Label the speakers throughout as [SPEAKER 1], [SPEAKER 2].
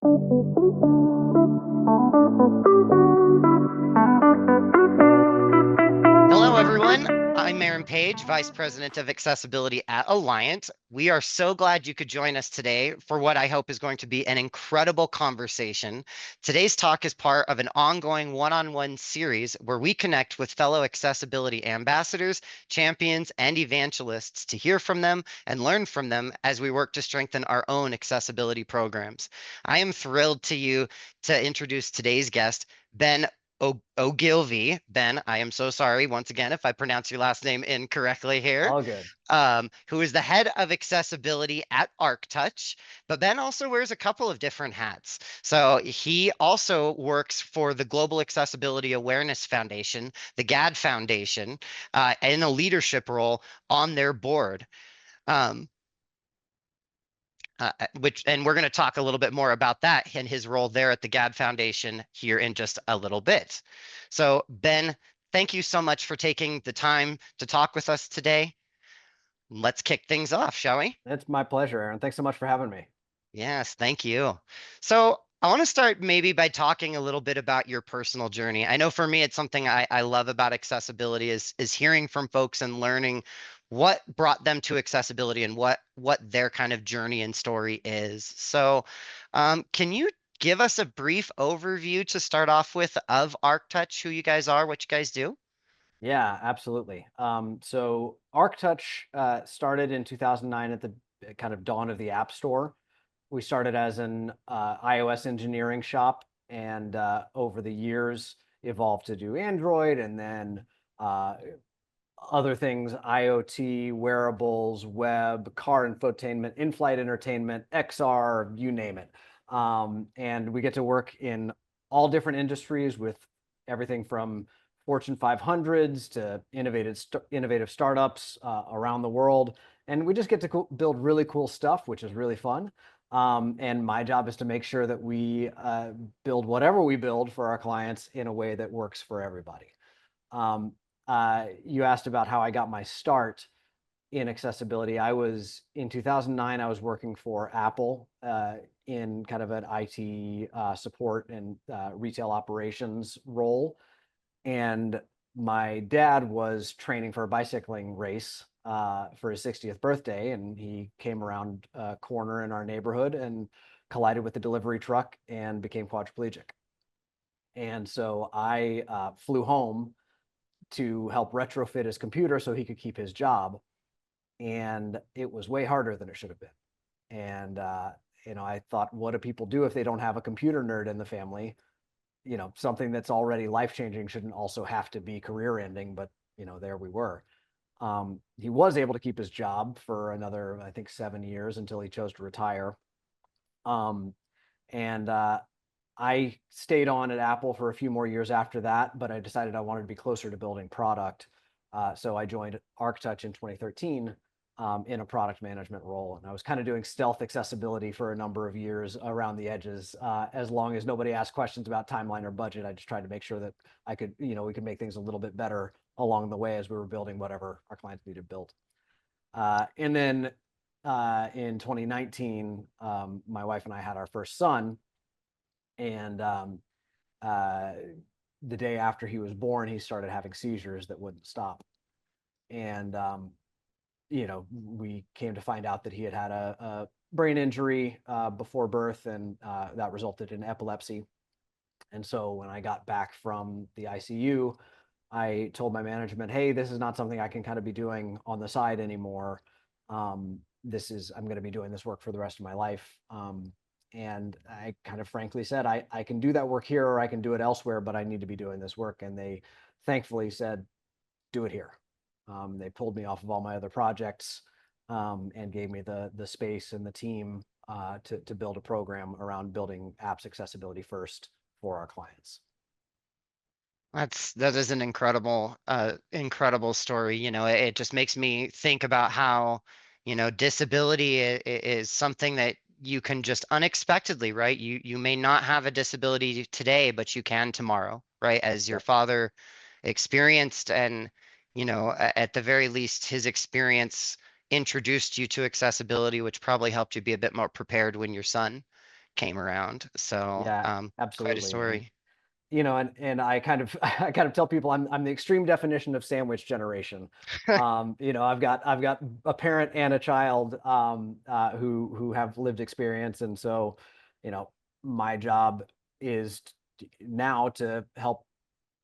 [SPEAKER 1] Hello, everyone. I'm Aaron Page, Vice President of Accessibility at Alliant. We are so glad you could join us today for what I hope is going to be an incredible conversation. Today's talk is part of an ongoing one-on-one series where we connect with fellow accessibility ambassadors, champions, and evangelists to hear from them and learn from them as we work to strengthen our own accessibility programs. I am thrilled to introduce today's guest, Ben Ogilvie. Ben, I am so sorry once again if I pronounce your last name incorrectly here,
[SPEAKER 2] All good.
[SPEAKER 1] who is the head of accessibility at ArcTouch. But Ben also wears a couple of different hats. So he also works for the Global Accessibility Awareness Foundation, the GAD Foundation, in a leadership role on their board. Um, and we're going to talk a little bit more about that and his role there at the GAD Foundation here in just a little bit. So, Ben, thank you so much for taking the time to talk with us today. Let's kick things off, shall we?
[SPEAKER 2] It's my pleasure, Aaron. Thanks so much for having me.
[SPEAKER 1] Yes, thank you. So I want to start maybe by talking a little bit about your personal journey. I know for me, it's something I love about accessibility is hearing from folks and learning what brought them to accessibility and what their kind of journey and story is. So can you give us a brief overview to start off with of ArcTouch, who you guys are, what you guys do?
[SPEAKER 2] Yeah, absolutely. So ArcTouch started in 2009 at the kind of dawn of the App Store. We started as an iOS engineering shop, and over the years evolved to do Android, and then uh, other things: IoT, wearables, web, car infotainment, in-flight entertainment, XR, you name it. And we get to work in all different industries with everything from Fortune 500s to innovative startups around the world. And we just get to build really cool stuff, which is really fun. And my job is to make sure that we build whatever we build for our clients in a way that works for everybody. Um, you asked about how I got my start in accessibility. I was in 2009. I was working for Apple in kind of an IT support and retail operations role, and my dad was training for a bicycling race for his 60th birthday, and he came around a corner in our neighborhood and collided with the delivery truck and became quadriplegic. And so I flew home to help retrofit his computer so he could keep his job. And it was way harder than it should have been. And, I thought, what do people do if they don't have a computer nerd in the family? Something that's already life changing shouldn't also have to be career ending. But, there we were. He was able to keep his job for another, I think, 7 years until he chose to retire. Um, and I stayed on at Apple for a few more years after that, but I decided I wanted to be closer to building product. So I joined ArcTouch in 2013 in a product management role. And I was kind of doing stealth accessibility for a number of years around the edges. As long as nobody asked questions about timeline or budget, I just tried to make sure that we could make things a little bit better along the way as we were building whatever our clients needed built. And then in 2019, my wife and I had our first son, and uh, the day after he was born, he started having seizures that wouldn't stop. And we came to find out that he had had a brain injury before birth, and that resulted in epilepsy. And so when I got back from the ICU, I told my management, "Hey, this is not something I can kind of be doing on the side anymore. I'm going to be doing this work for the rest of my life." And I kind of frankly said, I can do that work here or I can do it elsewhere, but I need to be doing this work. And they thankfully said, "Do it here." They pulled me off of all my other projects and gave me the space and the team to build a program around building apps accessibility first for our clients.
[SPEAKER 1] That is an incredible story. It just makes me think about how, disability is something that you can just unexpectedly, right? You may not have a disability today, but you can tomorrow, right? As your
[SPEAKER 2] Yep.
[SPEAKER 1] father experienced, and at the very least, his experience introduced you to accessibility, which probably helped you be a bit more prepared when your son came around. So,
[SPEAKER 2] Yeah,
[SPEAKER 1] quite a
[SPEAKER 2] absolutely. And
[SPEAKER 1] story.
[SPEAKER 2] and I kind of I kind of tell people I'm the extreme definition of sandwich generation. I've got a parent and a child who have lived experience, and so you know my job is now to help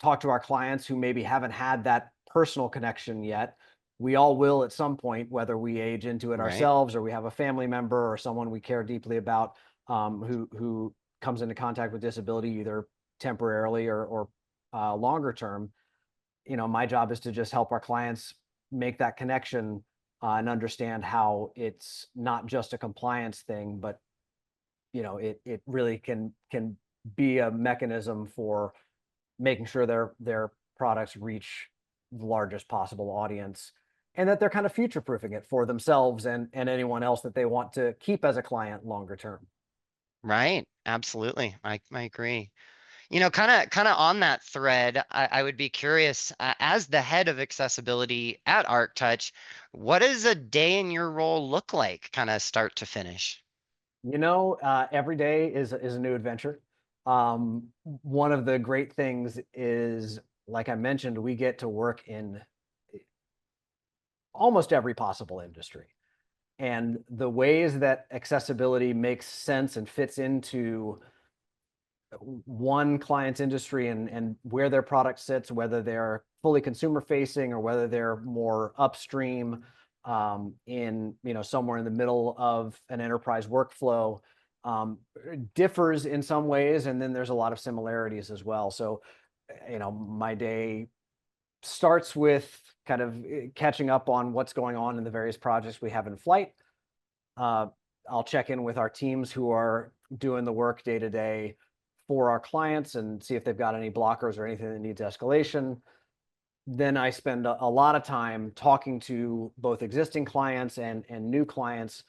[SPEAKER 2] talk to our clients who maybe haven't had that personal connection yet. We all will at some point, whether we age into it
[SPEAKER 1] Right.
[SPEAKER 2] ourselves or we have a family member or someone we care deeply about who comes into contact with disability either temporarily or longer term. My job is to just help our clients make that connection and understand how it's not just a compliance thing, but it really can be a mechanism for making sure their products reach the largest possible audience, and that they're kind of future proofing it for themselves and anyone else that they want to keep as a client longer term.
[SPEAKER 1] Right. Absolutely. I agree. Kind of on that thread, I would be curious, as the head of accessibility at ArcTouch, what does a day in your role look like, kind of start to finish?
[SPEAKER 2] Every day is a new adventure. One of the great things is, like I mentioned, we get to work in almost every possible industry. And the ways that accessibility makes sense and fits into one client's industry and where their product sits, whether they're fully consumer facing or whether they're more upstream in somewhere in the middle of an enterprise workflow, differs in some ways, and then there's a lot of similarities as well. So, my day starts with kind of catching up on what's going on in the various projects we have in flight. Uh, I'll check in with our teams who are doing the work day to day for our clients and see if they've got any blockers or anything that needs escalation. Then I spend a lot of time talking to both existing clients and new clients,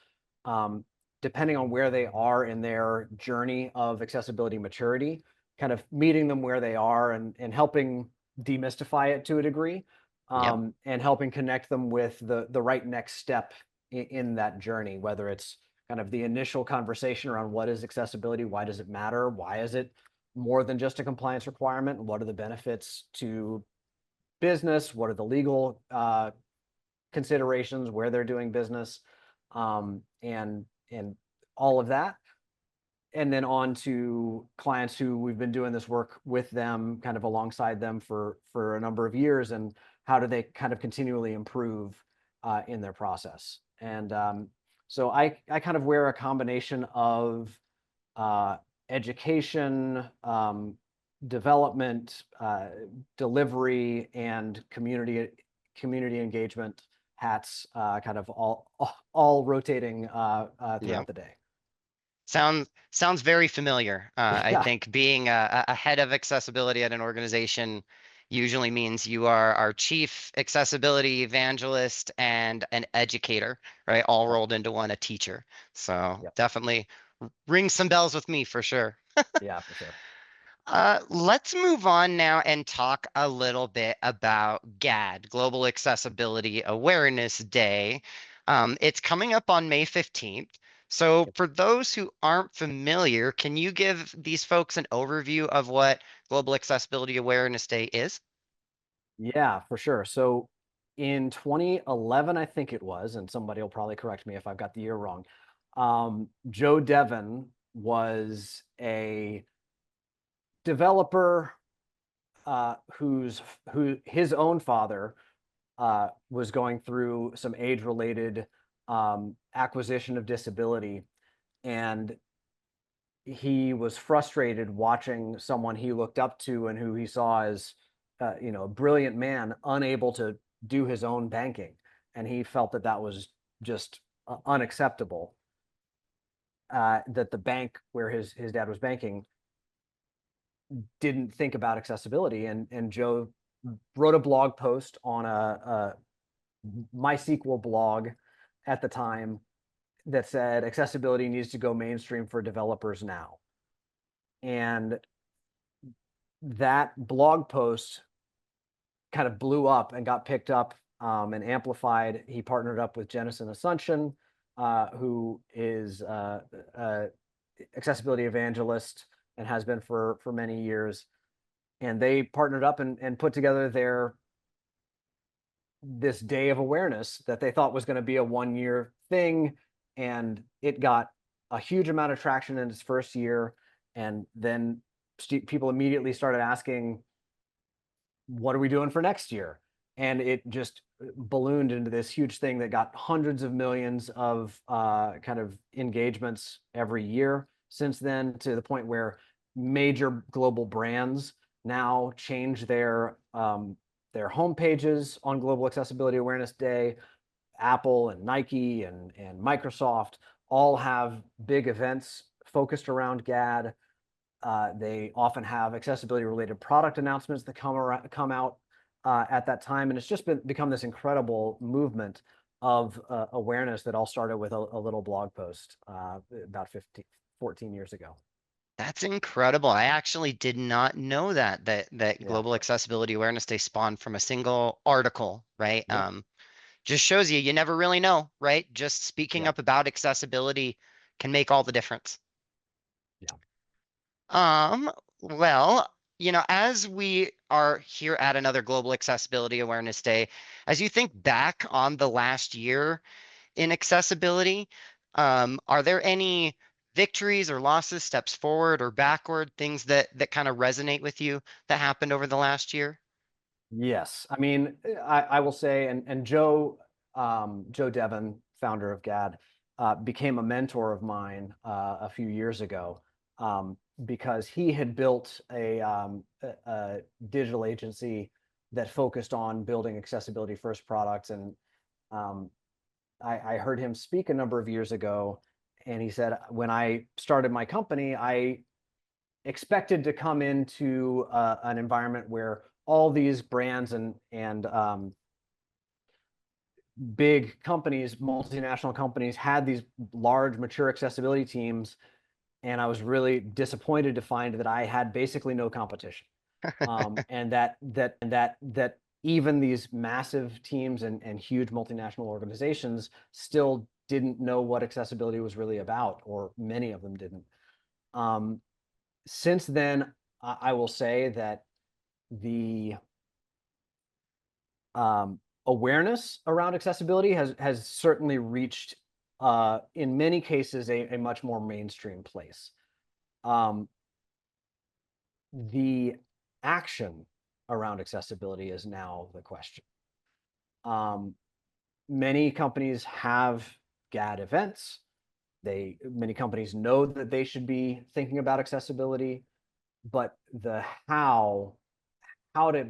[SPEAKER 2] um, depending on where they are in their journey of accessibility maturity, kind of meeting them where they are and helping demystify it to a degree,
[SPEAKER 1] Yep.
[SPEAKER 2] and helping connect them with the right next step in that journey, whether it's kind of the initial conversation around what is accessibility, why does it matter, why is it more than just a compliance requirement, what are the benefits to business, what are the legal considerations, where they're doing business, and all of that. And then on to clients who we've been doing this work with them, kind of alongside them for a number of years, and how do they kind of continually improve in their process. And so I kind of wear a combination of uh, education, development, delivery, and community engagement hats, kind of all rotating throughout
[SPEAKER 1] Yep.
[SPEAKER 2] the day.
[SPEAKER 1] Sounds very familiar. I
[SPEAKER 2] Yeah,
[SPEAKER 1] think being a head of accessibility at an organization usually means you are our chief accessibility evangelist and an educator, right? All
[SPEAKER 2] yep,
[SPEAKER 1] rolled into one, a teacher. So
[SPEAKER 2] yep,
[SPEAKER 1] definitely rings some bells with me for sure.
[SPEAKER 2] yeah, for sure.
[SPEAKER 1] Let's move on now and talk a little bit about GAD, Global Accessibility Awareness Day. It's coming up on May 15th. So,
[SPEAKER 2] Yep.
[SPEAKER 1] for those who aren't familiar, can you give these folks an overview of what Global Accessibility Awareness Day is?
[SPEAKER 2] Yeah, for sure. So in 2011, I think it was, and somebody will probably correct me if I've got the year wrong. Joe Devon was a developer who his own father was going through some age-related acquisition of disability, and he was frustrated watching someone he looked up to and who he saw as a brilliant man unable to do his own banking, and he felt that that was just unacceptable. That the bank where his dad was banking didn't think about accessibility, and Joe wrote a blog post on a MySQL blog at the time that said accessibility needs to go mainstream for developers now. And that blog post kind of blew up and got picked up and amplified. He partnered up with Jennison Asuncion, who is accessibility evangelist and has been for many years. And they partnered up and put together this day of awareness that they thought was going to be a 1 year thing. And it got a huge amount of traction in its first year. And then people immediately started asking, what are we doing for next year? And it just ballooned into this huge thing that got hundreds of millions of kind of engagements every year since then, to the point where major global brands now change their homepages on Global Accessibility Awareness Day. Apple and Nike and Microsoft all have big events focused around GAD. They often have accessibility related product announcements that come out at that time. And it's just become this incredible movement of awareness that all started with a little blog post about 14 years ago.
[SPEAKER 1] That's incredible. I actually did not know that
[SPEAKER 2] Yeah.
[SPEAKER 1] Global Accessibility Awareness Day spawned from a single article, right?
[SPEAKER 2] Yep.
[SPEAKER 1] Just shows you never really know, right? Just speaking
[SPEAKER 2] Yeah.
[SPEAKER 1] up about accessibility can make all the difference.
[SPEAKER 2] Yeah.
[SPEAKER 1] Um, well, as we are here at another Global Accessibility Awareness Day, as you think back on the last year in accessibility, are there any victories or losses, steps forward or backward, things that kind of resonate with you that happened over the last year?
[SPEAKER 2] Yes. I mean, I will say, and Joe Devon, founder of GAD, became a mentor of mine a few years ago, because he had built a digital agency that focused on building accessibility first products. And um, I heard him speak a number of years ago, and he said, when I started my company, I expected to come into an environment where all these brands and big companies, multinational companies, had these large, mature accessibility teams, and I was really disappointed to find that I had basically no competition, and that even these massive teams and huge multinational organizations still didn't know what accessibility was really about, or many of them didn't. Um, since then, I will say that the awareness around accessibility has certainly reached, in many cases, a much more mainstream place. Um, the action around accessibility is now the question. Um, Many companies have GAD events. Many companies know that they should be thinking about accessibility, but the how to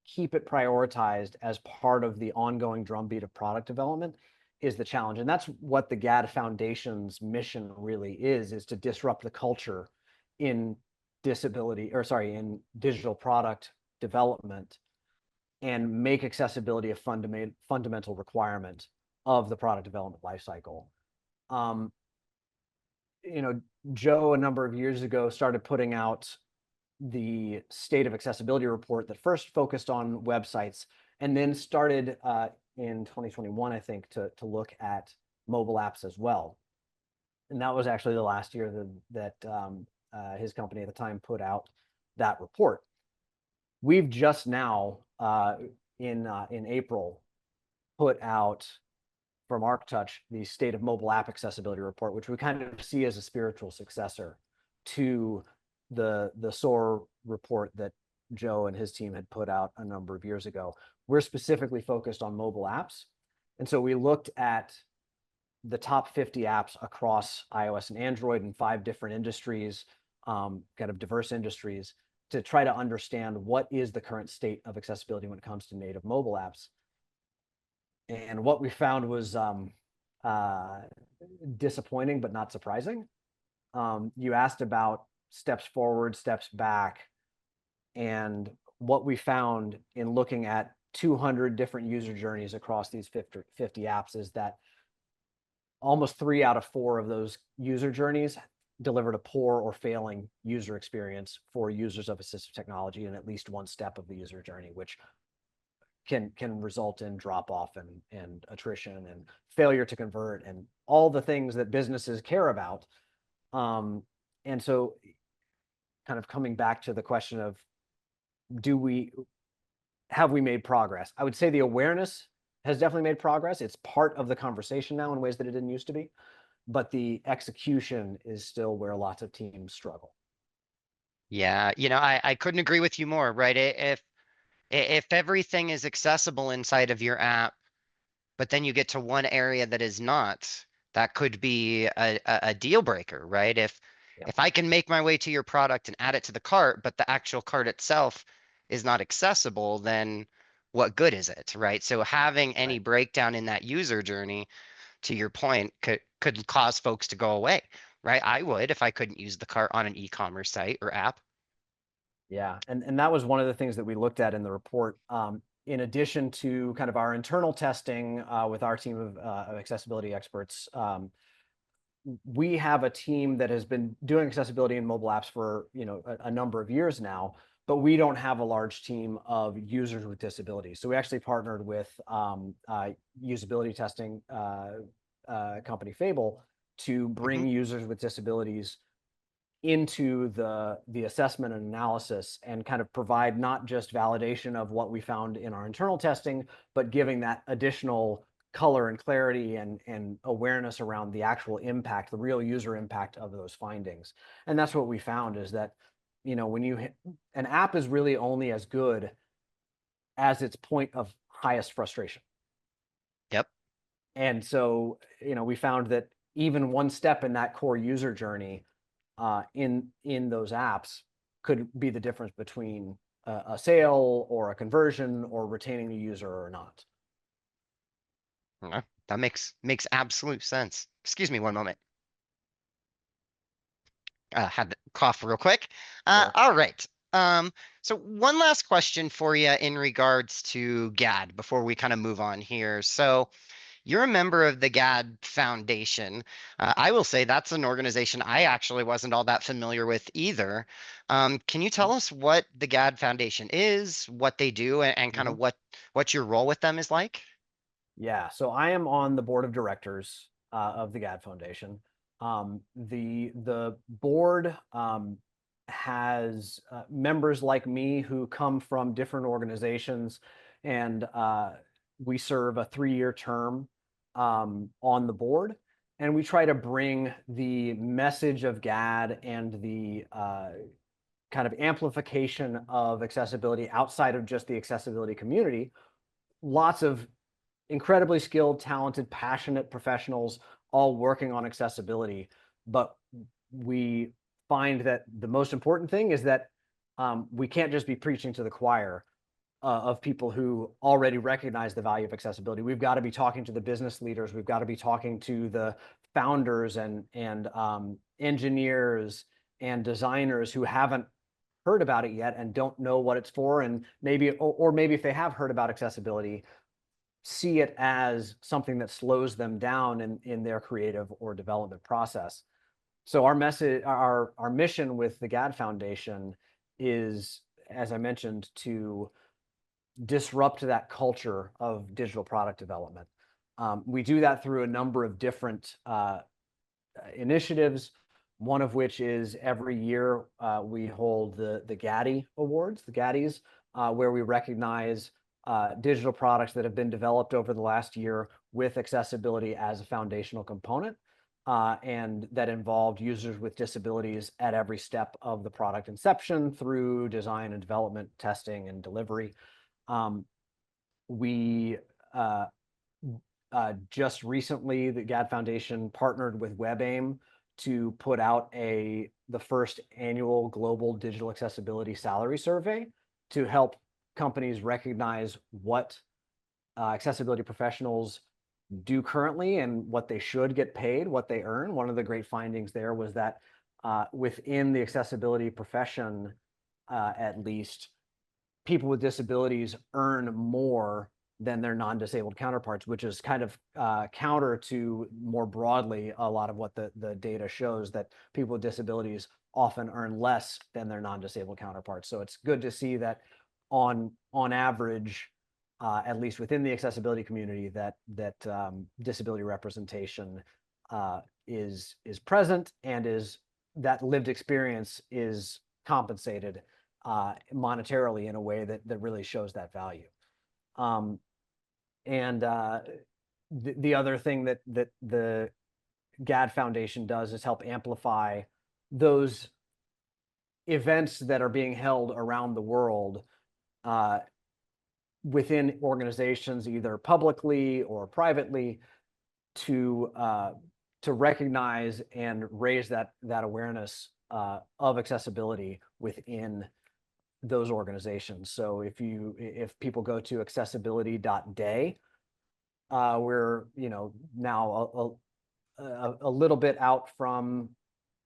[SPEAKER 2] keep it prioritized as part of the ongoing drumbeat of product development is the challenge. And that's what the GAD Foundation's mission really is to disrupt the culture in in digital product development, and make accessibility a fundamental requirement of the product development lifecycle. Um, you know, Joe, a number of years ago, started putting out the State of Accessibility report that first focused on websites, and then started in 2021, I think, to look at mobile apps as well. And that was actually the last year that his company at the time put out that report. We've just now, in April, put out from ArcTouch the State of Mobile App Accessibility report, which we kind of see as a spiritual successor to the SOAR report that Joe and his team had put out a number of years ago. We're specifically focused on mobile apps. And so we looked at the top 50 apps across iOS and Android in 5 different industries, kind of diverse industries, to try to understand what is the current state of accessibility when it comes to native mobile apps. And what we found was uh, disappointing, but not surprising. You asked about steps forward, steps back. And what we found in looking at 200 different user journeys across these 50 apps is that almost 3 out of 4 of those user journeys delivered a poor or failing user experience for users of assistive technology in at least one step of the user journey, which can result in drop off and attrition and failure to convert and all the things that businesses care about. And so kind of coming back to the question of have we made progress? I would say the awareness has definitely made progress. It's part of the conversation now in ways that it didn't used to be, but the execution is still where lots of teams struggle.
[SPEAKER 1] Yeah, I couldn't agree with you more, right? If everything is accessible inside of your app, but then you get to one area that is not, that could be a deal breaker, right?
[SPEAKER 2] Yeah,
[SPEAKER 1] If I can make my way to your product and add it to the cart, but the actual cart itself is not accessible, then what good is it, right? So having any
[SPEAKER 2] right.
[SPEAKER 1] breakdown in that user journey, to your point, could cause folks to go away, right? I would if I couldn't use the cart on an e-commerce site or app.
[SPEAKER 2] Yeah, and that was one of the things that we looked at in the report. In addition to kind of our internal testing with our team of accessibility experts, we have a team that has been doing accessibility in mobile apps for a number of years now, but we don't have a large team of users with disabilities. So we actually partnered with usability testing company Fable to
[SPEAKER 1] Mhm.
[SPEAKER 2] bring users with disabilities into the assessment and analysis and kind of provide not just validation of what we found in our internal testing, but giving that additional color and clarity and awareness around the actual impact, the real user impact of those findings. And that's what we found is that, when an app is really only as good as its point of highest frustration.
[SPEAKER 1] Yep.
[SPEAKER 2] And so, we found that even one step in that core user journey in those apps could be the difference between a sale or a conversion or retaining the user or not.
[SPEAKER 1] That makes absolute sense. Excuse me one moment. Had to cough real quick.
[SPEAKER 2] Sure.
[SPEAKER 1] All right. So one last question for you in regards to GAD before we kind of move on here. So you're a member of the GAD Foundation. I will say that's an organization I actually wasn't all that familiar with either. Can you tell us what the GAD Foundation is, what they do, and kind
[SPEAKER 2] Mhm.
[SPEAKER 1] of what your role with them is like?
[SPEAKER 2] Yeah, so I am on the board of directors of the GAD Foundation. The board has members like me who come from different organizations, and we serve a 3-year term on the board. And we try to bring the message of GAD and the kind of amplification of accessibility outside of just the accessibility community. Lots of incredibly skilled, talented, passionate professionals all working on accessibility. But we find that the most important thing is that we can't just be preaching to the choir of people who already recognize the value of accessibility. We've got to be talking to the business leaders. We've got to be talking to the founders and engineers and designers who haven't heard about it yet and don't know what it's for, and maybe or maybe if they have heard about accessibility, see it as something that slows them down in their creative or development process. So our message, our mission with the GAD Foundation is, as I mentioned, to disrupt that culture of digital product development. We do that through a number of different initiatives. One of which is every year we hold the GADDI Awards, the GADDIs, where we recognize digital products that have been developed over the last year with accessibility as a foundational component, and that involved users with disabilities at every step of the product inception through design and development, testing and delivery. We just recently, the GAD Foundation partnered with WebAIM to put out the first annual global digital accessibility salary survey to help companies recognize what accessibility professionals do currently and what they should get paid, what they earn. One of the great findings there was that within the accessibility profession, at least, people with disabilities earn more than their non-disabled counterparts, which is kind of counter to more broadly a lot of what the data shows, that people with disabilities often earn less than their non-disabled counterparts. So it's good to see that on average, at least within the accessibility community, that disability representation is present and is that lived experience is compensated monetarily in a way that really shows that value. Um, and the other thing that the GAD Foundation does is help amplify those events that are being held around the world uh, within organizations, either publicly or privately, to to recognize and raise that awareness of accessibility within those organizations. So if people go to accessibility.day, we're now a little bit out from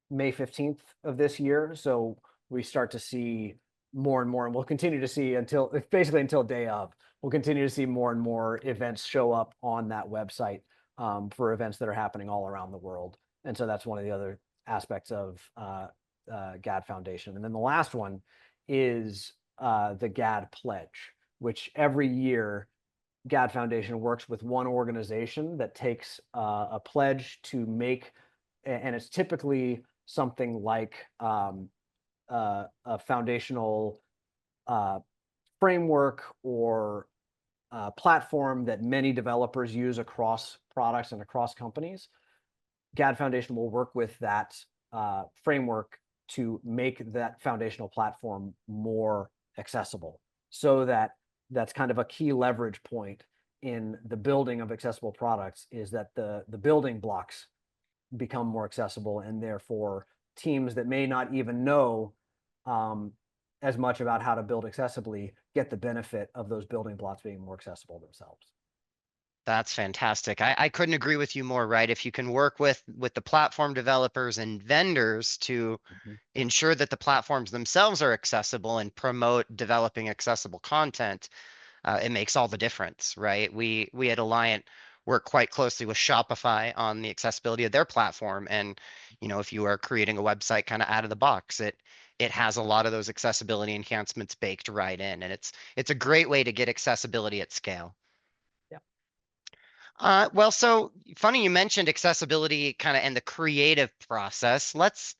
[SPEAKER 2] May 15th of this year. So we start to see more and more, and we'll continue to see until basically until day of, we'll continue to see more and more events show up on that website for events that are happening all around the world. And so that's one of the other aspects of GAD Foundation. And then the last one is the GAD Pledge, which every year GAD Foundation works with one organization that takes a pledge to make, and it's typically something like a foundational uh, framework or platform that many developers use across products and across companies. GAD Foundation will work with that framework to make that foundational platform more accessible, so that that's kind of a key leverage point in the building of accessible products, is that the building blocks become more accessible, and therefore teams that may not even know um, as much about how to build accessibly get the benefit of those building blocks being more accessible themselves.
[SPEAKER 1] That's fantastic. I couldn't agree with you more, right? If you can work with the platform developers and vendors to
[SPEAKER 2] Mhm.
[SPEAKER 1] ensure that the platforms themselves are accessible and promote developing accessible content, it makes all the difference, right? We at Alliant work quite closely with Shopify on the accessibility of their platform, and if you are creating a website kind of out of the box, it has a lot of those accessibility enhancements baked right in, and it's a great way to get accessibility at scale.
[SPEAKER 2] Yeah.
[SPEAKER 1] Well, so funny you mentioned accessibility kind of in the creative process. Let's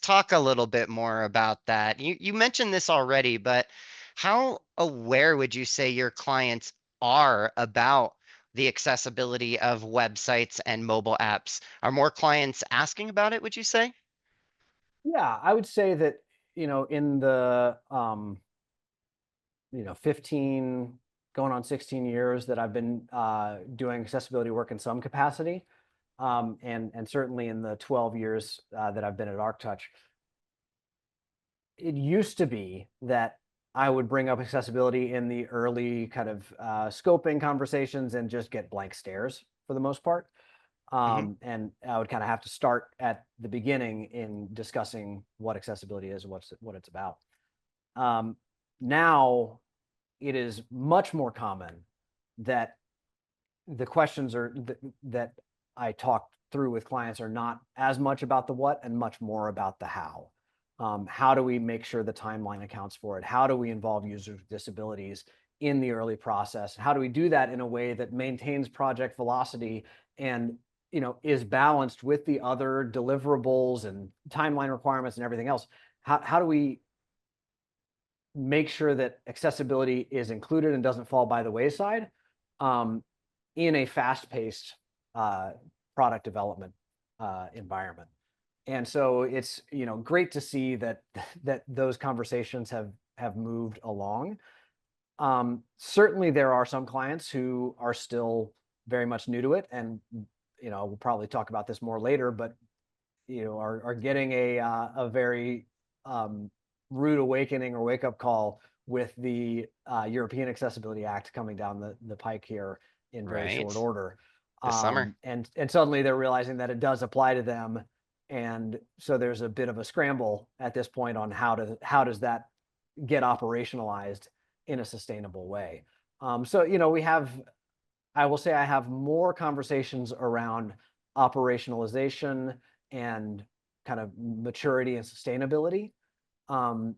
[SPEAKER 1] talk a little bit more about that. You mentioned this already, but how aware would you say your clients are about the accessibility of websites and mobile apps? Are more clients asking about it, would you say?
[SPEAKER 2] Yeah, I would say that, in the 15 going on 16 years that I've been doing accessibility work in some capacity, and certainly in the 12 years that I've been at ArcTouch, it used to be that I would bring up accessibility in the early kind of scoping conversations and just get blank stares for the most part.
[SPEAKER 1] Hmm.
[SPEAKER 2] And I would kind of have to start at the beginning in discussing what accessibility is and what it's about. Um, Now it is much more common that the questions that I talk through with clients are not as much about the what and much more about the how. How do we make sure the timeline accounts for it? How do we involve users with disabilities in the early process? How do we do that in a way that maintains project velocity and is balanced with the other deliverables and timeline requirements and everything else? How do we make sure that accessibility is included and doesn't fall by the wayside um, in a fast-paced uh, product development environment? And so it's great to see that those conversations have moved along. Certainly, there are some clients who are still very much new to it, and we'll probably talk about this more later, but are getting a very um, rude awakening or wake up call with the European Accessibility Act coming down the pike here in very short
[SPEAKER 1] Right.
[SPEAKER 2] order.
[SPEAKER 1] This summer.
[SPEAKER 2] And suddenly they're realizing that it does apply to them. And so there's a bit of a scramble at this point on how does that get operationalized in a sustainable way. So we have, I will say I have more conversations around operationalization and kind of maturity and sustainability. Um,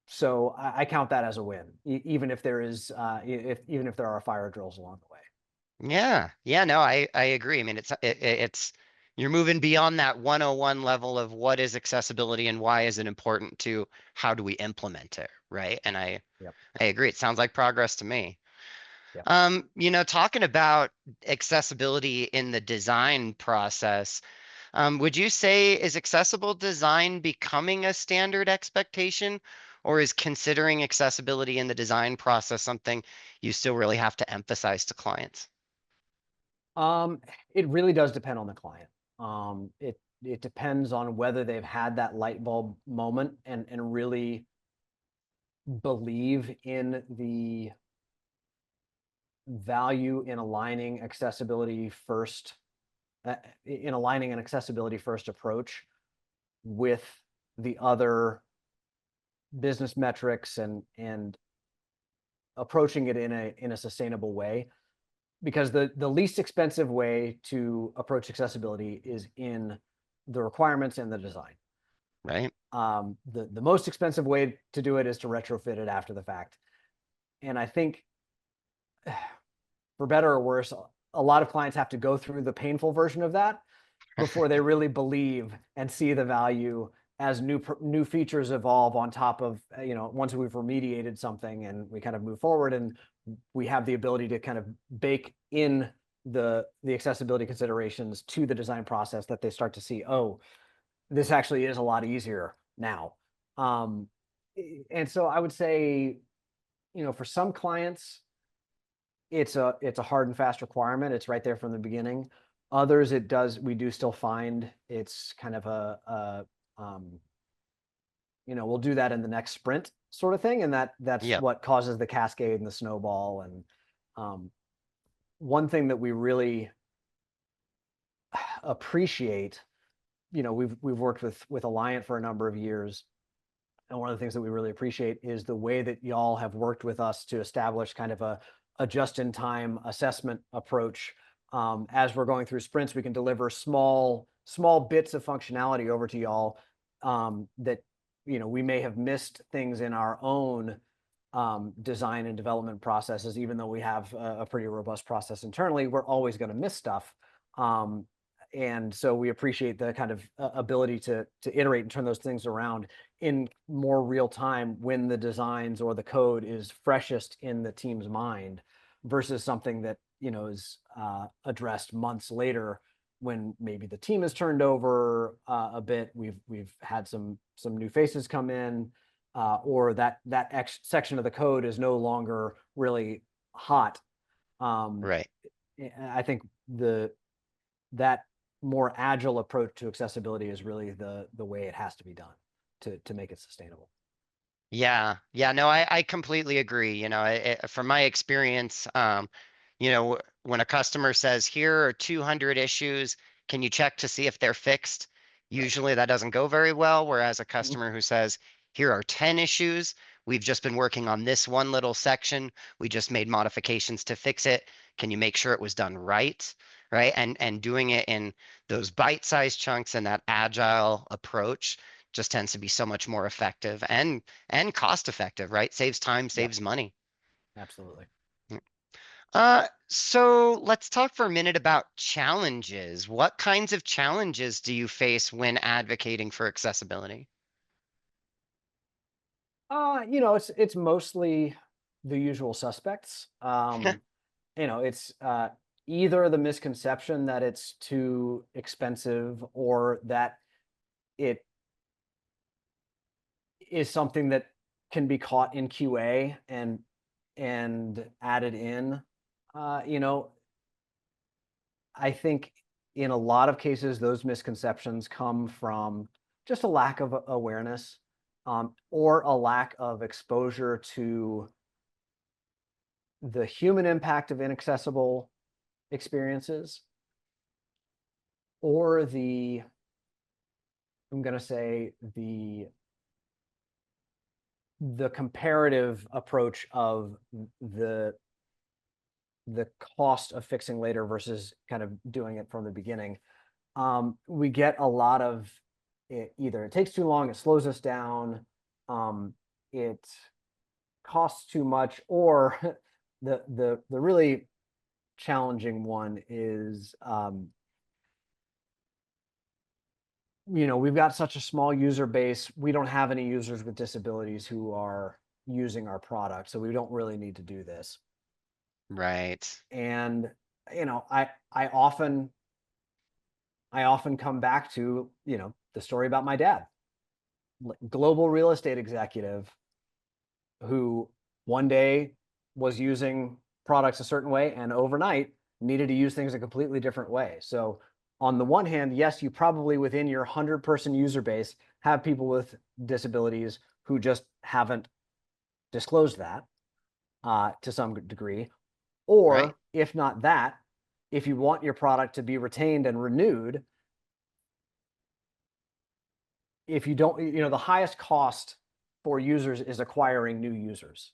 [SPEAKER 2] so I count that as a win, even if there is, if even if there are fire drills along the way.
[SPEAKER 1] Yeah. Yeah, no, I agree. I mean, it's You're moving beyond that 101 level of what is accessibility and why is it important to how do we implement it, right? And
[SPEAKER 2] Yep.
[SPEAKER 1] I agree. It sounds like progress to me.
[SPEAKER 2] Yep.
[SPEAKER 1] Talking about accessibility in the design process, would you say is accessible design becoming a standard expectation, or is considering accessibility in the design process something you still really have to emphasize to clients?
[SPEAKER 2] Um, it really does depend on the client. It depends on whether they've had that light bulb moment and really believe in the value in aligning accessibility first, in aligning an accessibility first approach with the other business metrics and approaching it in a sustainable way. Because the least expensive way to approach accessibility is in the requirements and the design.
[SPEAKER 1] Right?
[SPEAKER 2] The most expensive way to do it is to retrofit it after the fact. And I think, for better or worse, a lot of clients have to go through the painful version of that before they really believe and see the value as new features evolve on top of, once we've remediated something and we kind of move forward and we have the ability to kind of bake in the accessibility considerations to the design process, that they start to see, oh, this actually is a lot easier now. um, and so I would say, for some clients, it's a hard and fast requirement. It's right there from the beginning. Others, we do still find it's kind of we'll do that in the next sprint sort of thing. And that's
[SPEAKER 1] Yep.
[SPEAKER 2] what causes the cascade and the snowball. And um, one thing that we really appreciate, we've worked with Alliant for a number of years. And one of the things that we really appreciate is the way that y'all have worked with us to establish kind of a just-in-time assessment approach. As we're going through sprints, we can deliver small bits of functionality over to y'all, that we may have missed things in our own design and development processes. Even though we have a pretty robust process internally, we're always going to miss stuff. Um, and so we appreciate the kind of ability to iterate and turn those things around in more real time when the designs or the code is freshest in the team's mind, versus something that is addressed months later when maybe the team has turned over a bit. We've had some new faces come in, or that section of the code is no longer really hot. um,
[SPEAKER 1] Right.
[SPEAKER 2] I think that more agile approach to accessibility is really the way it has to be done to make it sustainable.
[SPEAKER 1] Yeah, yeah, no, I completely agree. From my experience, when a customer says, here are 200 issues, can you check to see if they're fixed?
[SPEAKER 2] Right.
[SPEAKER 1] Usually that doesn't go very well. Whereas a
[SPEAKER 2] Mhm.
[SPEAKER 1] customer who says, here are 10 issues, we've just been working on this one little section, we just made modifications to fix it. Can you make sure it was done right? Right. And doing it in those bite-sized chunks and that agile approach just tends to be so much more effective and cost effective, right? Saves time,
[SPEAKER 2] Yeah,
[SPEAKER 1] saves money.
[SPEAKER 2] absolutely.
[SPEAKER 1] So let's talk for a minute about challenges. What kinds of challenges do you face when advocating for accessibility?
[SPEAKER 2] It's mostly the usual suspects. It's either the misconception that it's too expensive, or that it is something that can be caught in QA and added in. Uh, you know, I think in a lot of cases, those misconceptions come from just a lack of awareness, or a lack of exposure to the human impact of inaccessible experiences, or I'm going to say the comparative approach of the the cost of fixing later versus kind of doing it from the beginning. We get a lot of either it takes too long, it slows us down, it costs too much, or the really challenging one is we've got such a small user base. We don't have any users with disabilities who are using our product, so we don't really need to do this.
[SPEAKER 1] Right.
[SPEAKER 2] And I often come back to the story about my dad, global real estate executive who one day was using products a certain way and overnight needed to use things a completely different way. So on the one hand, yes, you probably within your 100-person user base have people with disabilities who just haven't disclosed that to some degree.
[SPEAKER 1] Right.
[SPEAKER 2] Or if not that, if you want your product to be retained and renewed, if you don't, the highest cost for users is acquiring new users.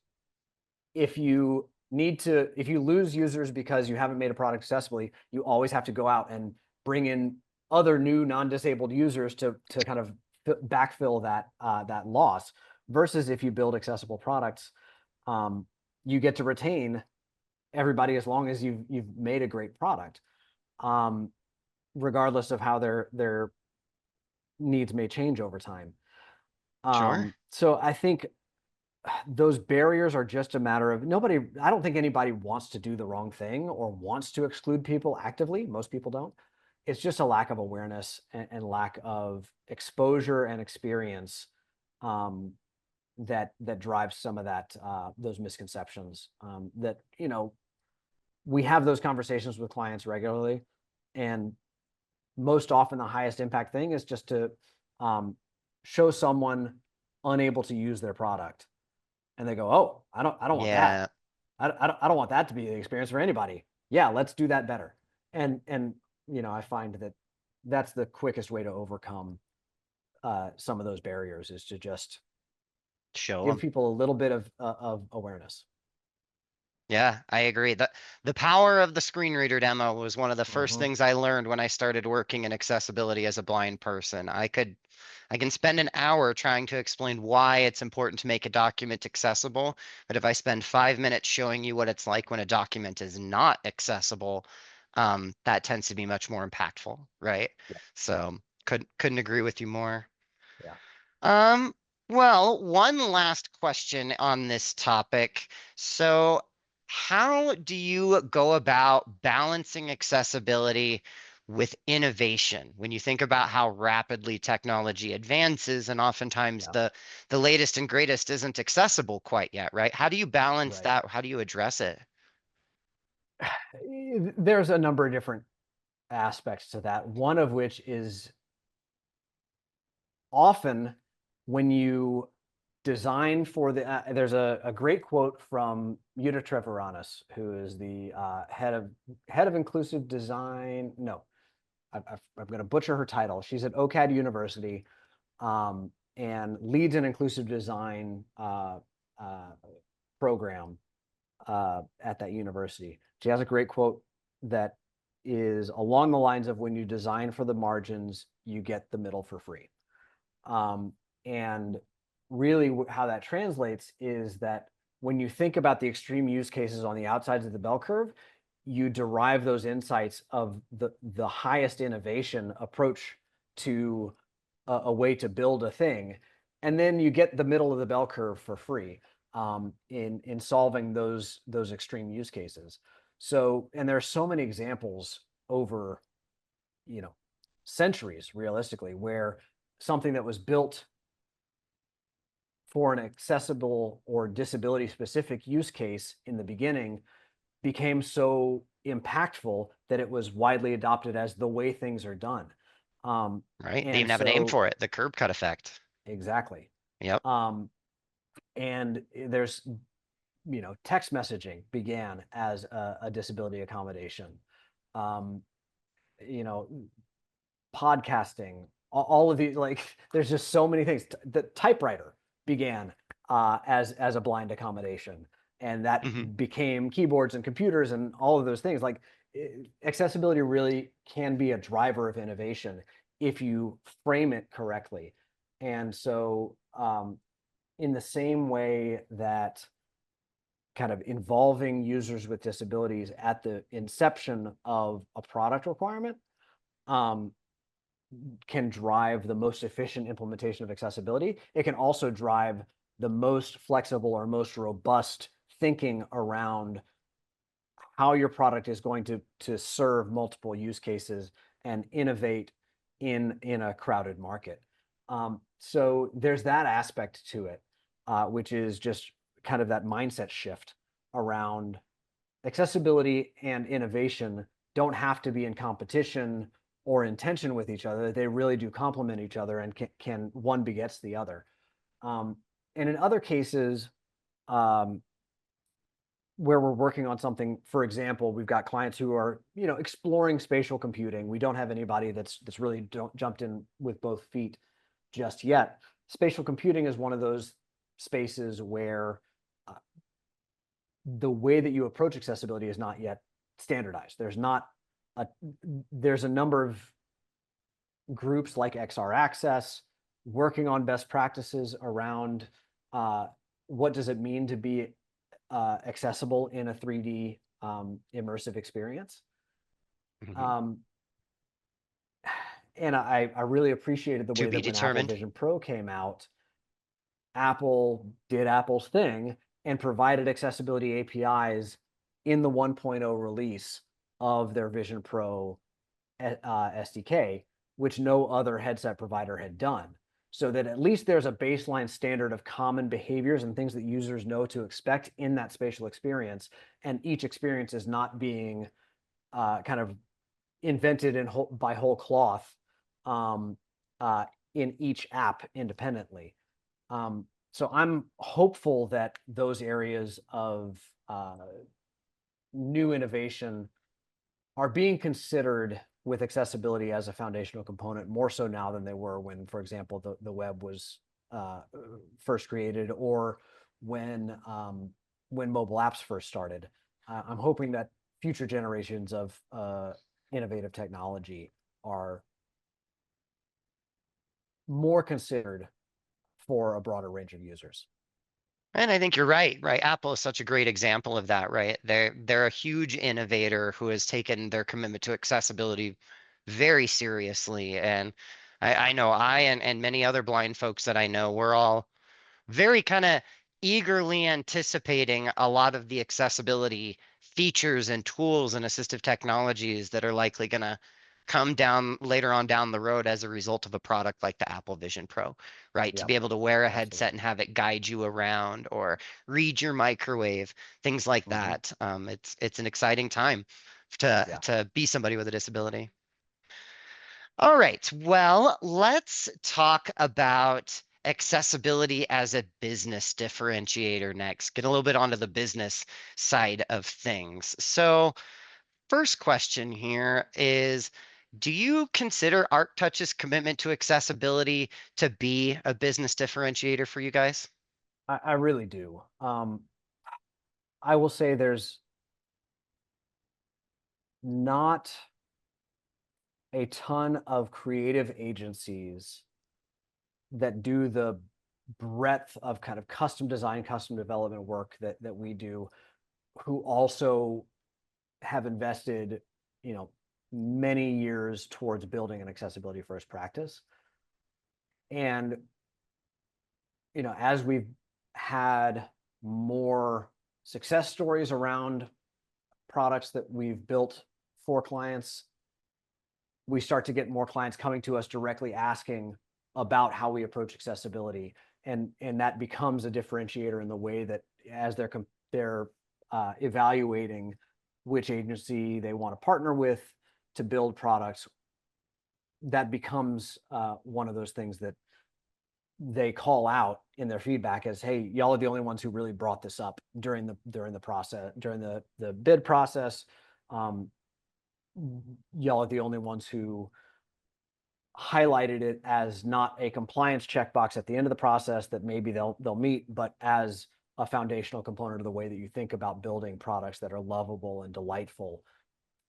[SPEAKER 2] If you lose users because you haven't made a product accessibly, you always have to go out and bring in other new non-disabled users to kind of backfill that loss. Versus if you build accessible products, you get to retain everybody as long as you've made a great product, um, regardless of how their needs may change over time.
[SPEAKER 1] Sure.
[SPEAKER 2] So I think those barriers are just a matter of nobody. I don't think anybody wants to do the wrong thing or wants to exclude people actively. Most people don't. It's just a lack of awareness and lack of exposure and experience, um, that drives some of that those misconceptions. That we have those conversations with clients regularly, and most often the highest impact thing is just to um, show someone unable to use their product, and they go, "Oh, I don't want that.
[SPEAKER 1] Yeah.
[SPEAKER 2] I don't want that to be the experience for anybody. Yeah, let's do that better." And I find that that's the quickest way to overcome some of those barriers is to just
[SPEAKER 1] Show
[SPEAKER 2] give
[SPEAKER 1] them.
[SPEAKER 2] people a little bit of awareness.
[SPEAKER 1] Yeah, I agree. The power of the screen reader demo was one of the first
[SPEAKER 2] Hmm.
[SPEAKER 1] things I learned when I started working in accessibility as a blind person. I can spend an hour trying to explain why it's important to make a document accessible, but if I spend 5 minutes showing you what it's like when a document is not accessible, that tends to be much more impactful, right?
[SPEAKER 2] Yeah,
[SPEAKER 1] So couldn't agree with you more.
[SPEAKER 2] yeah,
[SPEAKER 1] Um, well, one last question on this topic. So, how do you go about balancing accessibility with innovation when you think about how rapidly technology advances and oftentimes
[SPEAKER 2] yeah.
[SPEAKER 1] the latest and greatest isn't accessible quite yet, right? How do you balance
[SPEAKER 2] Right.
[SPEAKER 1] that? How do you address it?
[SPEAKER 2] There's a number of different aspects to that. One of which is often when you design for there's a great quote from Yuta Treviranus, who is the head of inclusive design. No, I'm going to butcher her title. She's at OCAD University, and leads an inclusive design uh, program at that university. She has a great quote that is along the lines of, when you design for the margins, you get the middle for free. Um, and really, how that translates is that when you think about the extreme use cases on the outsides of the bell curve, you derive those insights of the highest innovation approach to a way to build a thing, and then you get the middle of the bell curve for free, in solving those extreme use cases. So, and there are so many examples over you know centuries, realistically, where something that was built for an accessible or disability specific use case in the beginning became so impactful that it was widely adopted as the way things are done. Um,
[SPEAKER 1] Right? They
[SPEAKER 2] and
[SPEAKER 1] even have a name
[SPEAKER 2] so,
[SPEAKER 1] for it, the curb cut effect.
[SPEAKER 2] exactly.
[SPEAKER 1] Yep.
[SPEAKER 2] Um, and there's, text messaging began as a disability accommodation. Um, you know, podcasting, all of these, like, there's just so many things. The typewriter began as a blind accommodation, and that
[SPEAKER 1] Hmm.
[SPEAKER 2] became keyboards and computers and all of those things. Like, accessibility really can be a driver of innovation if you frame it correctly. And so, in the same way that kind of involving users with disabilities at the inception of a product requirement, um, can drive the most efficient implementation of accessibility. It can also drive the most flexible or most robust thinking around how your product is going to serve multiple use cases and innovate in a crowded market. So there's that aspect to it, which is just kind of that mindset shift around accessibility and innovation don't have to be in competition or in tension with each other. They really do complement each other and can one begets the other. Um, and in other cases, um, where we're working on something, for example, we've got clients who are, exploring spatial computing. We don't have anybody that's really don't jumped in with both feet just yet. Spatial computing is one of those spaces where uh, the way that you approach accessibility is not yet standardized. A there's a number of groups like XR Access working on best practices around uh, what does it mean to be accessible in a 3D immersive experience.
[SPEAKER 1] Mhm.
[SPEAKER 2] Um, and I really appreciated the
[SPEAKER 1] To
[SPEAKER 2] way
[SPEAKER 1] be
[SPEAKER 2] that when Apple
[SPEAKER 1] determined.
[SPEAKER 2] Vision Pro came out, Apple did Apple's thing and provided accessibility APIs in the 1.0 release of their Vision Pro SDK, which no other headset provider had done. So that at least there's a baseline standard of common behaviors and things that users know to expect in that spatial experience. And each experience is not being kind of invented by whole cloth um, uh, in each app independently. So I'm hopeful that those areas of new innovation are being considered with accessibility as a foundational component more so now than they were when, for example, the web was uh, first created or when mobile apps first started. I'm hoping that future generations of innovative technology are more considered for a broader range of users.
[SPEAKER 1] And I think you're right, right? Apple is such a great example of that, right? They're a huge innovator who has taken their commitment to accessibility very seriously. And I know and many other blind folks that I know, we're all very kind of eagerly anticipating a lot of the accessibility features and tools and assistive technologies that are likely going to come down later on down the road as a result of a product like the Apple Vision Pro, right? To
[SPEAKER 2] Yep,
[SPEAKER 1] be able to wear a headset
[SPEAKER 2] absolutely.
[SPEAKER 1] and have it guide you around or read your microwave, things like
[SPEAKER 2] Hmm.
[SPEAKER 1] that. It's an exciting time to
[SPEAKER 2] Yeah.
[SPEAKER 1] be somebody with a disability. All right. Well, let's talk about accessibility as a business differentiator next. Get a little bit onto the business side of things. So, first question here is, do you consider ArcTouch's commitment to accessibility to be a business differentiator for you guys?
[SPEAKER 2] I really do. I will say there's not a ton of creative agencies that do the breadth of kind of custom design, custom development work that we do, who also have invested, you know, many years towards building an accessibility first practice. And, as we've had more success stories around products that we've built for clients, we start to get more clients coming to us directly asking about how we approach accessibility, and that becomes a differentiator in the way that as they're evaluating which agency they want to partner with to build products, that becomes one of those things that they call out in their feedback as, hey, y'all are the only ones who really brought this up during the process, during the bid process. um, y'all are the only ones who highlighted it as not a compliance checkbox at the end of the process that maybe they'll meet, but as a foundational component of the way that you think about building products that are lovable and delightful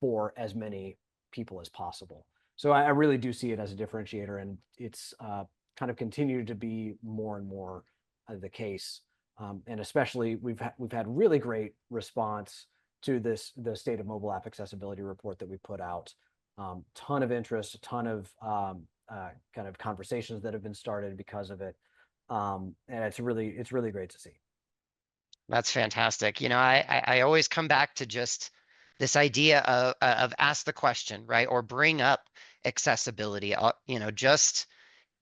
[SPEAKER 2] for as many people as possible. So I really do see it as a differentiator, and it's kind of continued to be more and more the case. And especially we've had really great response to the state of mobile app accessibility report that we put out. Ton of interest, a ton of kind of conversations that have been started because of it. And it's really great to see.
[SPEAKER 1] That's fantastic. I always come back to just this idea of ask the question, right? Or bring up accessibility. Just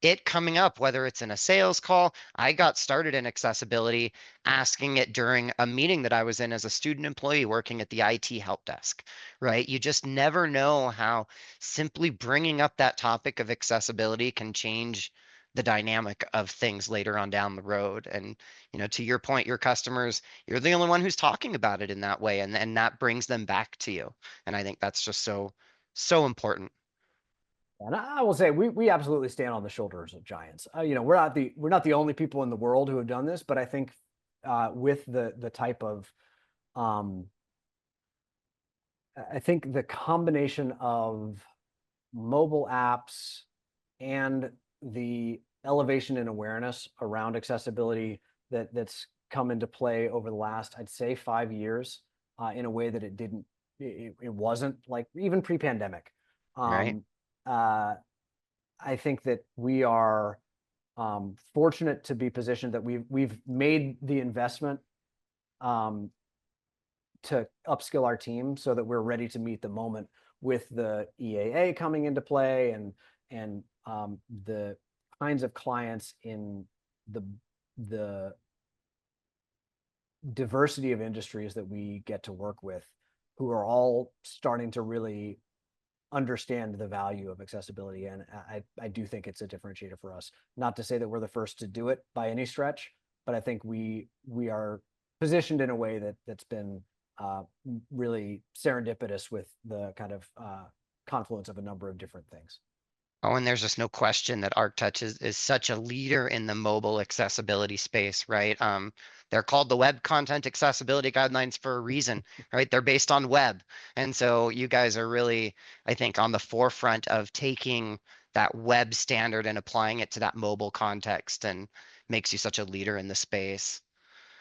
[SPEAKER 1] it coming up, whether it's in a sales call. I got started in accessibility asking it during a meeting that I was in as a student employee working at the IT help desk, right? You just never know how simply bringing up that topic of accessibility can change the dynamic of things later on down the road. And, to your point, your customers, you're the only one who's talking about it in that way, and that brings them back to you. And I think that's just so important.
[SPEAKER 2] And I will say we absolutely stand on the shoulders of giants. We're not the only people in the world who have done this, but I think with the type of um, I think the combination of mobile apps and the elevation in awareness around accessibility that's come into play over the last, I'd say, 5 years, in a way that it wasn't like even pre-pandemic.
[SPEAKER 1] Right.
[SPEAKER 2] Um, uh, I think that we are fortunate to be positioned that we've made the investment um, to upskill our team so that we're ready to meet the moment with the EAA coming into play and the kinds of clients in the the diversity of industries that we get to work with, who are all starting to really understand the value of accessibility. And I do think it's a differentiator for us. Not to say that we're the first to do it by any stretch, but I think we are positioned in a way that's been uh, really serendipitous with the kind of confluence of a number of different things.
[SPEAKER 1] Oh, and there's just no question that ArcTouch is such a leader in the mobile accessibility space, right? They're called the Web Content Accessibility Guidelines for a reason, right? They're based on web. And so you guys are really, I think, on the forefront of taking that web standard and applying it to that mobile context and makes you such a leader in the space.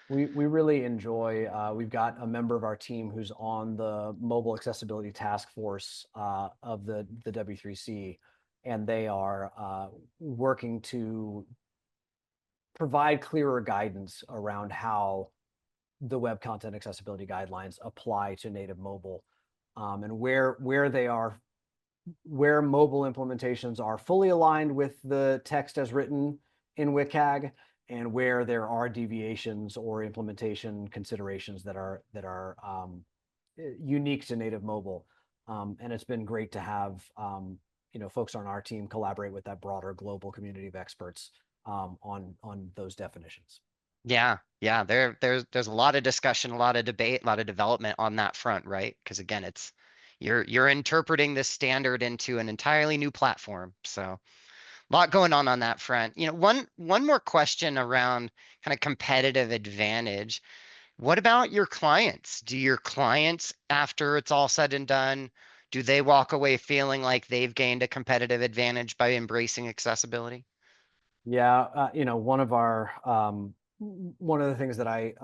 [SPEAKER 2] We really enjoy. We've got a member of our team who's on the mobile accessibility task force of the W3C, and they are working to provide clearer guidance around how the web content accessibility guidelines apply to native mobile, and where mobile implementations are fully aligned with the text as written in WCAG, and where there are deviations or implementation considerations that are unique to native mobile. And it's been great to have folks on our team collaborate with that broader global community of experts on those definitions.
[SPEAKER 1] Yeah, yeah. There's a lot of discussion, a lot of debate, a lot of development on that front, right? Because again, it's you're interpreting this standard into an entirely new platform. So a lot going on that front. One more question around kind of competitive advantage. What about your clients? Do your clients, after it's all said and done, do they walk away feeling like they've gained a competitive advantage by embracing accessibility?
[SPEAKER 2] Yeah, one of the things that I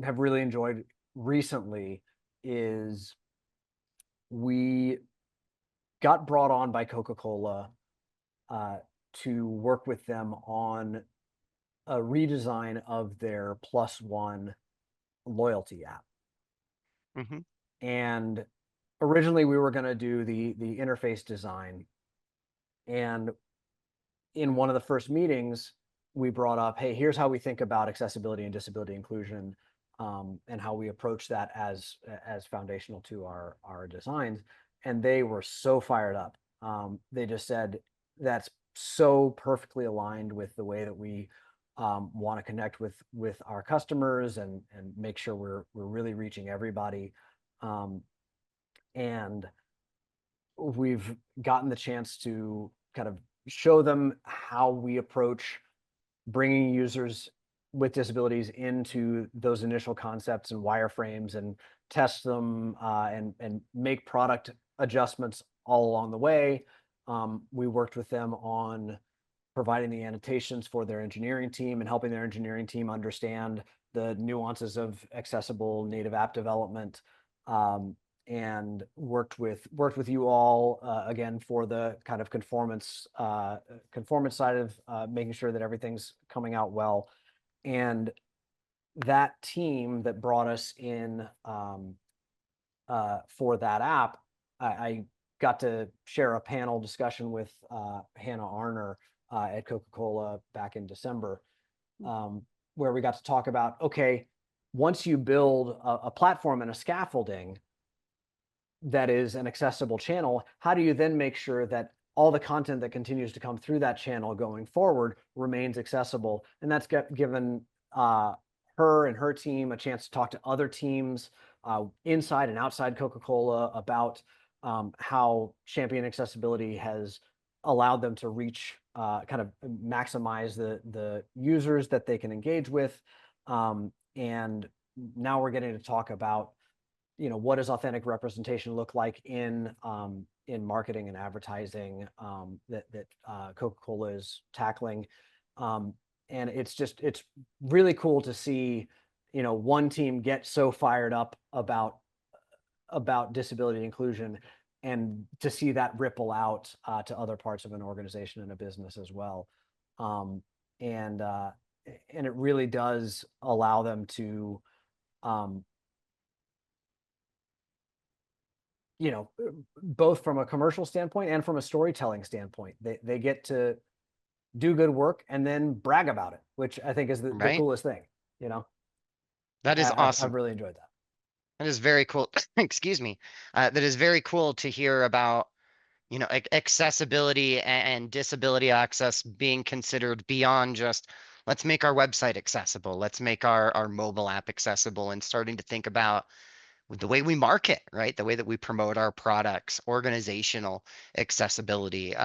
[SPEAKER 2] have really enjoyed recently is we got brought on by Coca-Cola uh, to work with them on a redesign of their Plus One loyalty app.
[SPEAKER 1] Hmm.
[SPEAKER 2] And originally we were going to do the interface design. And in one of the first meetings, we brought up, hey, here's how we think about accessibility and disability inclusion, and how we approach that as foundational to our designs. And they were so fired up. They just said that's so perfectly aligned with the way that we want to connect with our customers and make sure we're really reaching everybody. Um, and we've gotten the chance to kind of show them how we approach bringing users with disabilities into those initial concepts and wireframes and test them and make product adjustments all along the way. We worked with them on providing the annotations for their engineering team and helping their engineering team understand the nuances of accessible native app development. Um, and worked with you all again for the kind of conformance side of making sure that everything's coming out well. And that team that brought us in for that app, I got to share a panel discussion with Hannah Arner at Coca-Cola back in December, where we got to talk about, okay, once you build a platform and a scaffolding that is an accessible channel, how do you then make sure that all the content that continues to come through that channel going forward remains accessible? And that's given her and her team a chance to talk to other teams inside and outside Coca-Cola about how Champion Accessibility has allowed them to reach kind of maximize the users that they can engage with. And now we're getting to talk about, what does authentic representation look like in marketing and advertising that Coca-Cola is tackling. And it's really cool to see, one team get so fired up about disability inclusion, and to see that ripple out to other parts of an organization and a business as well. And it really does allow them to, both from a commercial standpoint and from a storytelling standpoint, they get to do good work and then brag about it, which I think is the
[SPEAKER 1] Right?
[SPEAKER 2] coolest thing. You know,
[SPEAKER 1] That is
[SPEAKER 2] I've
[SPEAKER 1] awesome.
[SPEAKER 2] really enjoyed that.
[SPEAKER 1] That is very cool. Excuse me. That is very cool to hear about, accessibility and disability access being considered beyond just let's make our website accessible, let's make our mobile app accessible, and starting to think about the way we market, right? The way that we promote our products, organizational accessibility.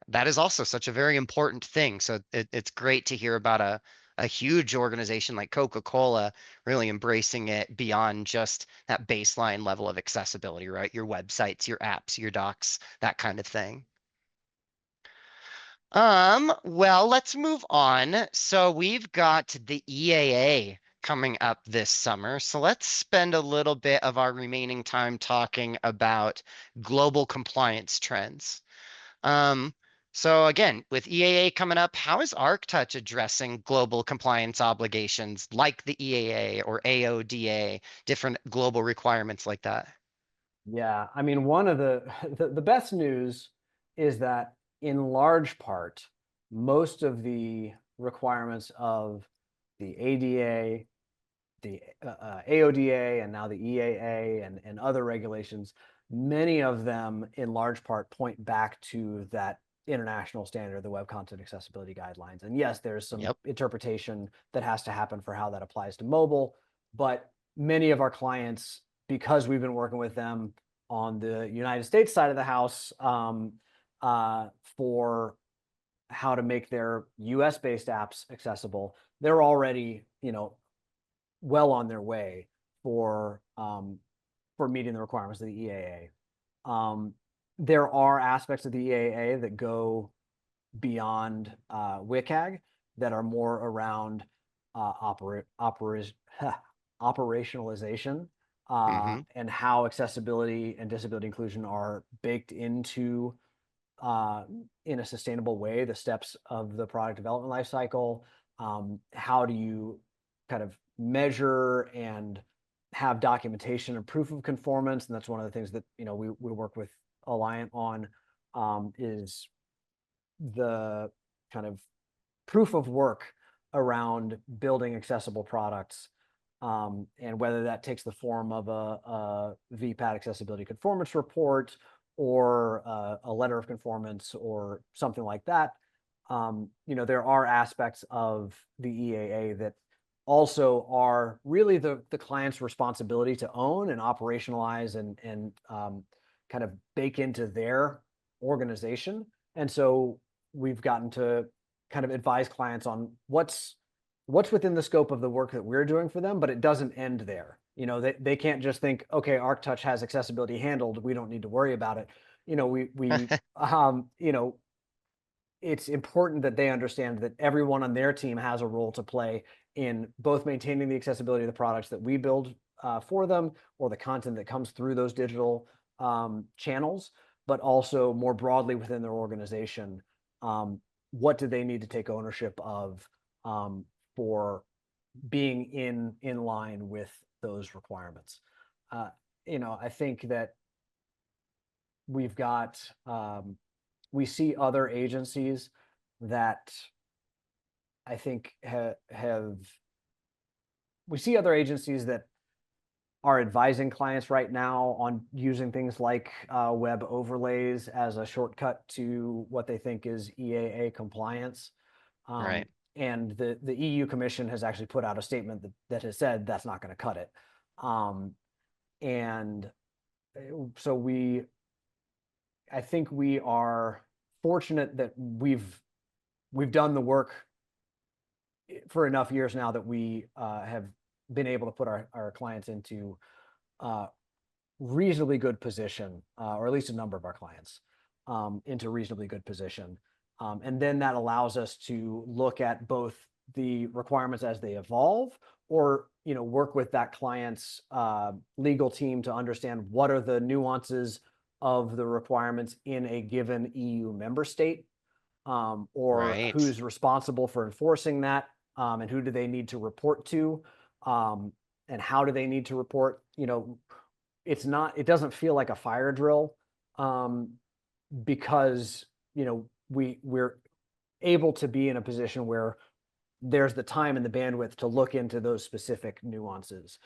[SPEAKER 1] That is also such a very important thing. So it's great to hear about a huge organization like Coca-Cola really embracing it beyond just that baseline level of accessibility, right? Your websites, your apps, your docs, that kind of thing. Well, let's move on. So we've got the EAA coming up this summer. So let's spend a little bit of our remaining time talking about global compliance trends. Um, so again, with EAA coming up, how is ArcTouch addressing global compliance obligations like the EAA or AODA, different global requirements like that?
[SPEAKER 2] Yeah, I mean, one of the best news is that in large part, most of the requirements of the ADA, the AODA, and now the EAA and other regulations, many of them in large part point back to that international standard, the Web Content Accessibility Guidelines. And yes, there's some
[SPEAKER 1] Yep.
[SPEAKER 2] interpretation that has to happen for how that applies to mobile, but many of our clients, because we've been working with them on the United States side of the house for how to make their US based apps accessible, they're already, well on their way for meeting the requirements of the EAA. There are aspects of the EAA that go beyond WCAG that are more around operationalization
[SPEAKER 1] Mm-hmm.
[SPEAKER 2] and how accessibility and disability inclusion are baked into in a sustainable way the steps of the product development life cycle. How do you kind of measure and have documentation and proof of conformance? And that's one of the things that we work with Alliant on, is the kind of proof of work around building accessible products, and whether that takes the form of a VPAT accessibility conformance report or a letter of conformance or something like that. There are aspects of the EAA that also are really the client's responsibility to own and operationalize and kind of bake into their organization. And so we've gotten to kind of advise clients on what's within the scope of the work that we're doing for them, but it doesn't end there. They can't just think, okay, ArcTouch has accessibility handled, we don't need to worry about it. It's important that they understand that everyone on their team has a role to play in both maintaining the accessibility of the products that we build for them, or the content that comes through those digital channels, but also more broadly within their organization. What do they need to take ownership of for being in line with those requirements? Uh, I think that we've got we see other agencies that I think have we see other agencies that are advising clients right now on using things like web overlays as a shortcut to what they think is EAA compliance.
[SPEAKER 1] Right.
[SPEAKER 2] Um, and the EU Commission has actually put out a statement that has said that's not going to cut it. And so I think we are fortunate that we've done the work for enough years now that we have been able to put our clients into uh, reasonably good position, or at least a number of our clients into reasonably good position. And then that allows us to look at both the requirements as they evolve, or work with that client's legal team to understand what are the nuances of the requirements in a given EU member state, or
[SPEAKER 1] Right.
[SPEAKER 2] who's responsible for enforcing that, and who do they need to report to, um, and how do they need to report. It doesn't feel like a fire drill, um, because we're able to be in a position where there's the time and the bandwidth to look into those specific nuances,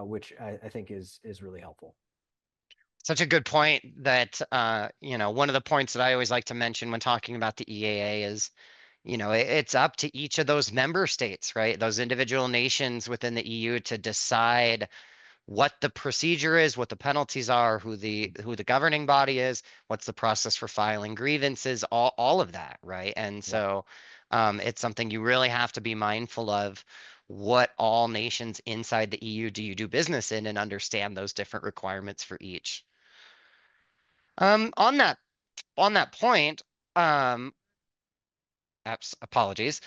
[SPEAKER 2] which I think is really helpful.
[SPEAKER 1] Such a good point that, one of the points that I always like to mention when talking about the EAA is, it's up to each of those member states, right? Those individual nations within the EU to decide what the procedure is, what the penalties are, who the governing body is, what's the process for filing grievances, all of that, right? And
[SPEAKER 2] Yeah.
[SPEAKER 1] so it's something you really have to be mindful of what all nations inside the EU do you do business in and understand those different requirements for each. On that point, um, apologies.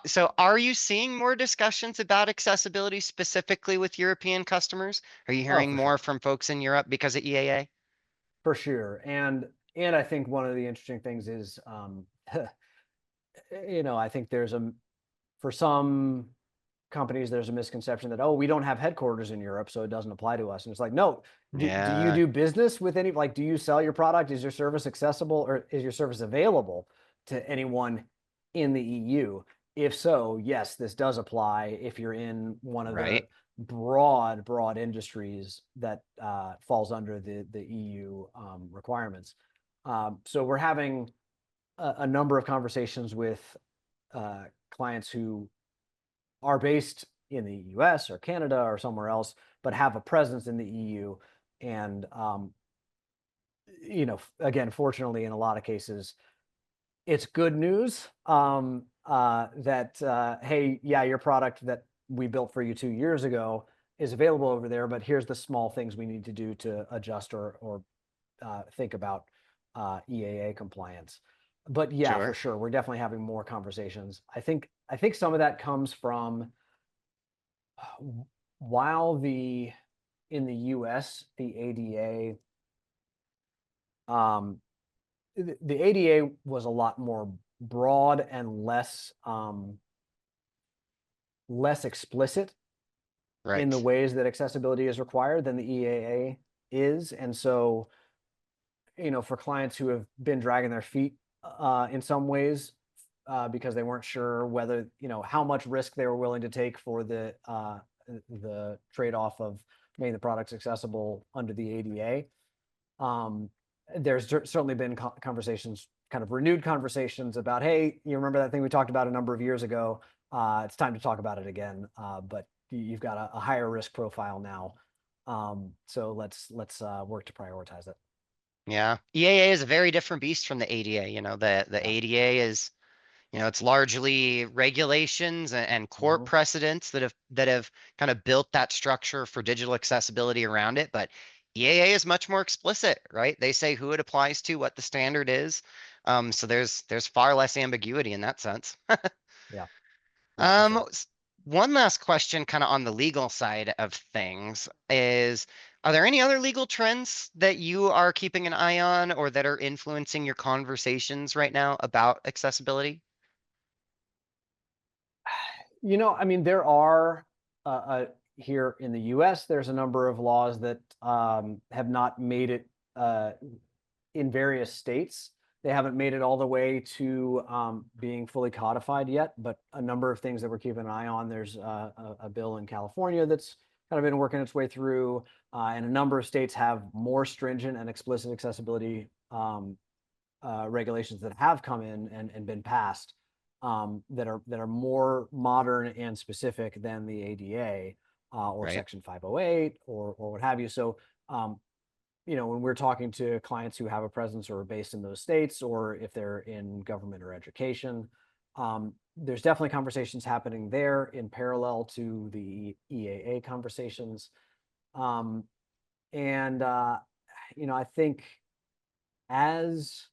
[SPEAKER 1] So are you seeing more discussions about accessibility specifically with European customers? Are you
[SPEAKER 2] Oh,
[SPEAKER 1] hearing
[SPEAKER 2] for
[SPEAKER 1] more
[SPEAKER 2] sure.
[SPEAKER 1] from folks in Europe because of EAA?
[SPEAKER 2] For sure. And I think one of the interesting things is, I think for some companies, there's a misconception that, oh, we don't have headquarters in Europe, so it doesn't apply to us. And it's like, no, do you
[SPEAKER 1] Yeah,
[SPEAKER 2] do business with like, do you sell your product? Is your service accessible, or is your service available to anyone in the EU? If so, yes, this does apply if you're in one of the
[SPEAKER 1] right.
[SPEAKER 2] broad industries that falls under the EU requirements. So we're having a number of conversations with clients who are based in the US or Canada or somewhere else, but have a presence in the EU. And, again, fortunately, in a lot of cases, it's good news, that, hey, yeah, your product that we built for you 2 years ago is available over there, but here's the small things we need to do to adjust or think about EAA compliance. But yeah, for
[SPEAKER 1] Sure.
[SPEAKER 2] sure, we're definitely having more conversations. I think some of that comes from, while in the US, the um, the ADA was a lot more broad and less explicit in the
[SPEAKER 1] Right.
[SPEAKER 2] ways that accessibility is required than the EAA is. And so, for clients who have been dragging their feet in some ways, because they weren't sure whether, how much risk they were willing to take for the trade-off of making the products accessible under the ADA. Um, there's certainly been conversations, kind of renewed conversations about, hey, you remember that thing we talked about a number of years ago? It's time to talk about it again, but you've got a higher risk profile now. So let's work to prioritize it.
[SPEAKER 1] Yeah. EAA is a very different beast from the ADA. The
[SPEAKER 2] Yeah.
[SPEAKER 1] ADA is, it's largely regulations and court
[SPEAKER 2] Mhm.
[SPEAKER 1] precedents that have kind of built that structure for digital accessibility around it. But EAA is much more explicit, right? They say who it applies to, what the standard is. So there's far less ambiguity in that sense.
[SPEAKER 2] Yeah. Yeah, for
[SPEAKER 1] Um,
[SPEAKER 2] sure.
[SPEAKER 1] One last question, kind of on the legal side of things, is are there any other legal trends that you are keeping an eye on or that are influencing your conversations right now about accessibility?
[SPEAKER 2] I mean, there are here in the U.S. There's a number of laws that have not made it in various states. They haven't made it all the way to being fully codified yet, but a number of things that we're keeping an eye on. There's a bill in California that's kind of been working its way through, and a number of states have more stringent and explicit accessibility regulations that have come in and been passed, that are more modern and specific than the ADA or
[SPEAKER 1] Right.
[SPEAKER 2] Section 508 or what have you. So when we're talking to clients who have a presence or are based in those states, or if they're in government or education, there's definitely conversations happening there in parallel to the EAA conversations. Um, and I think as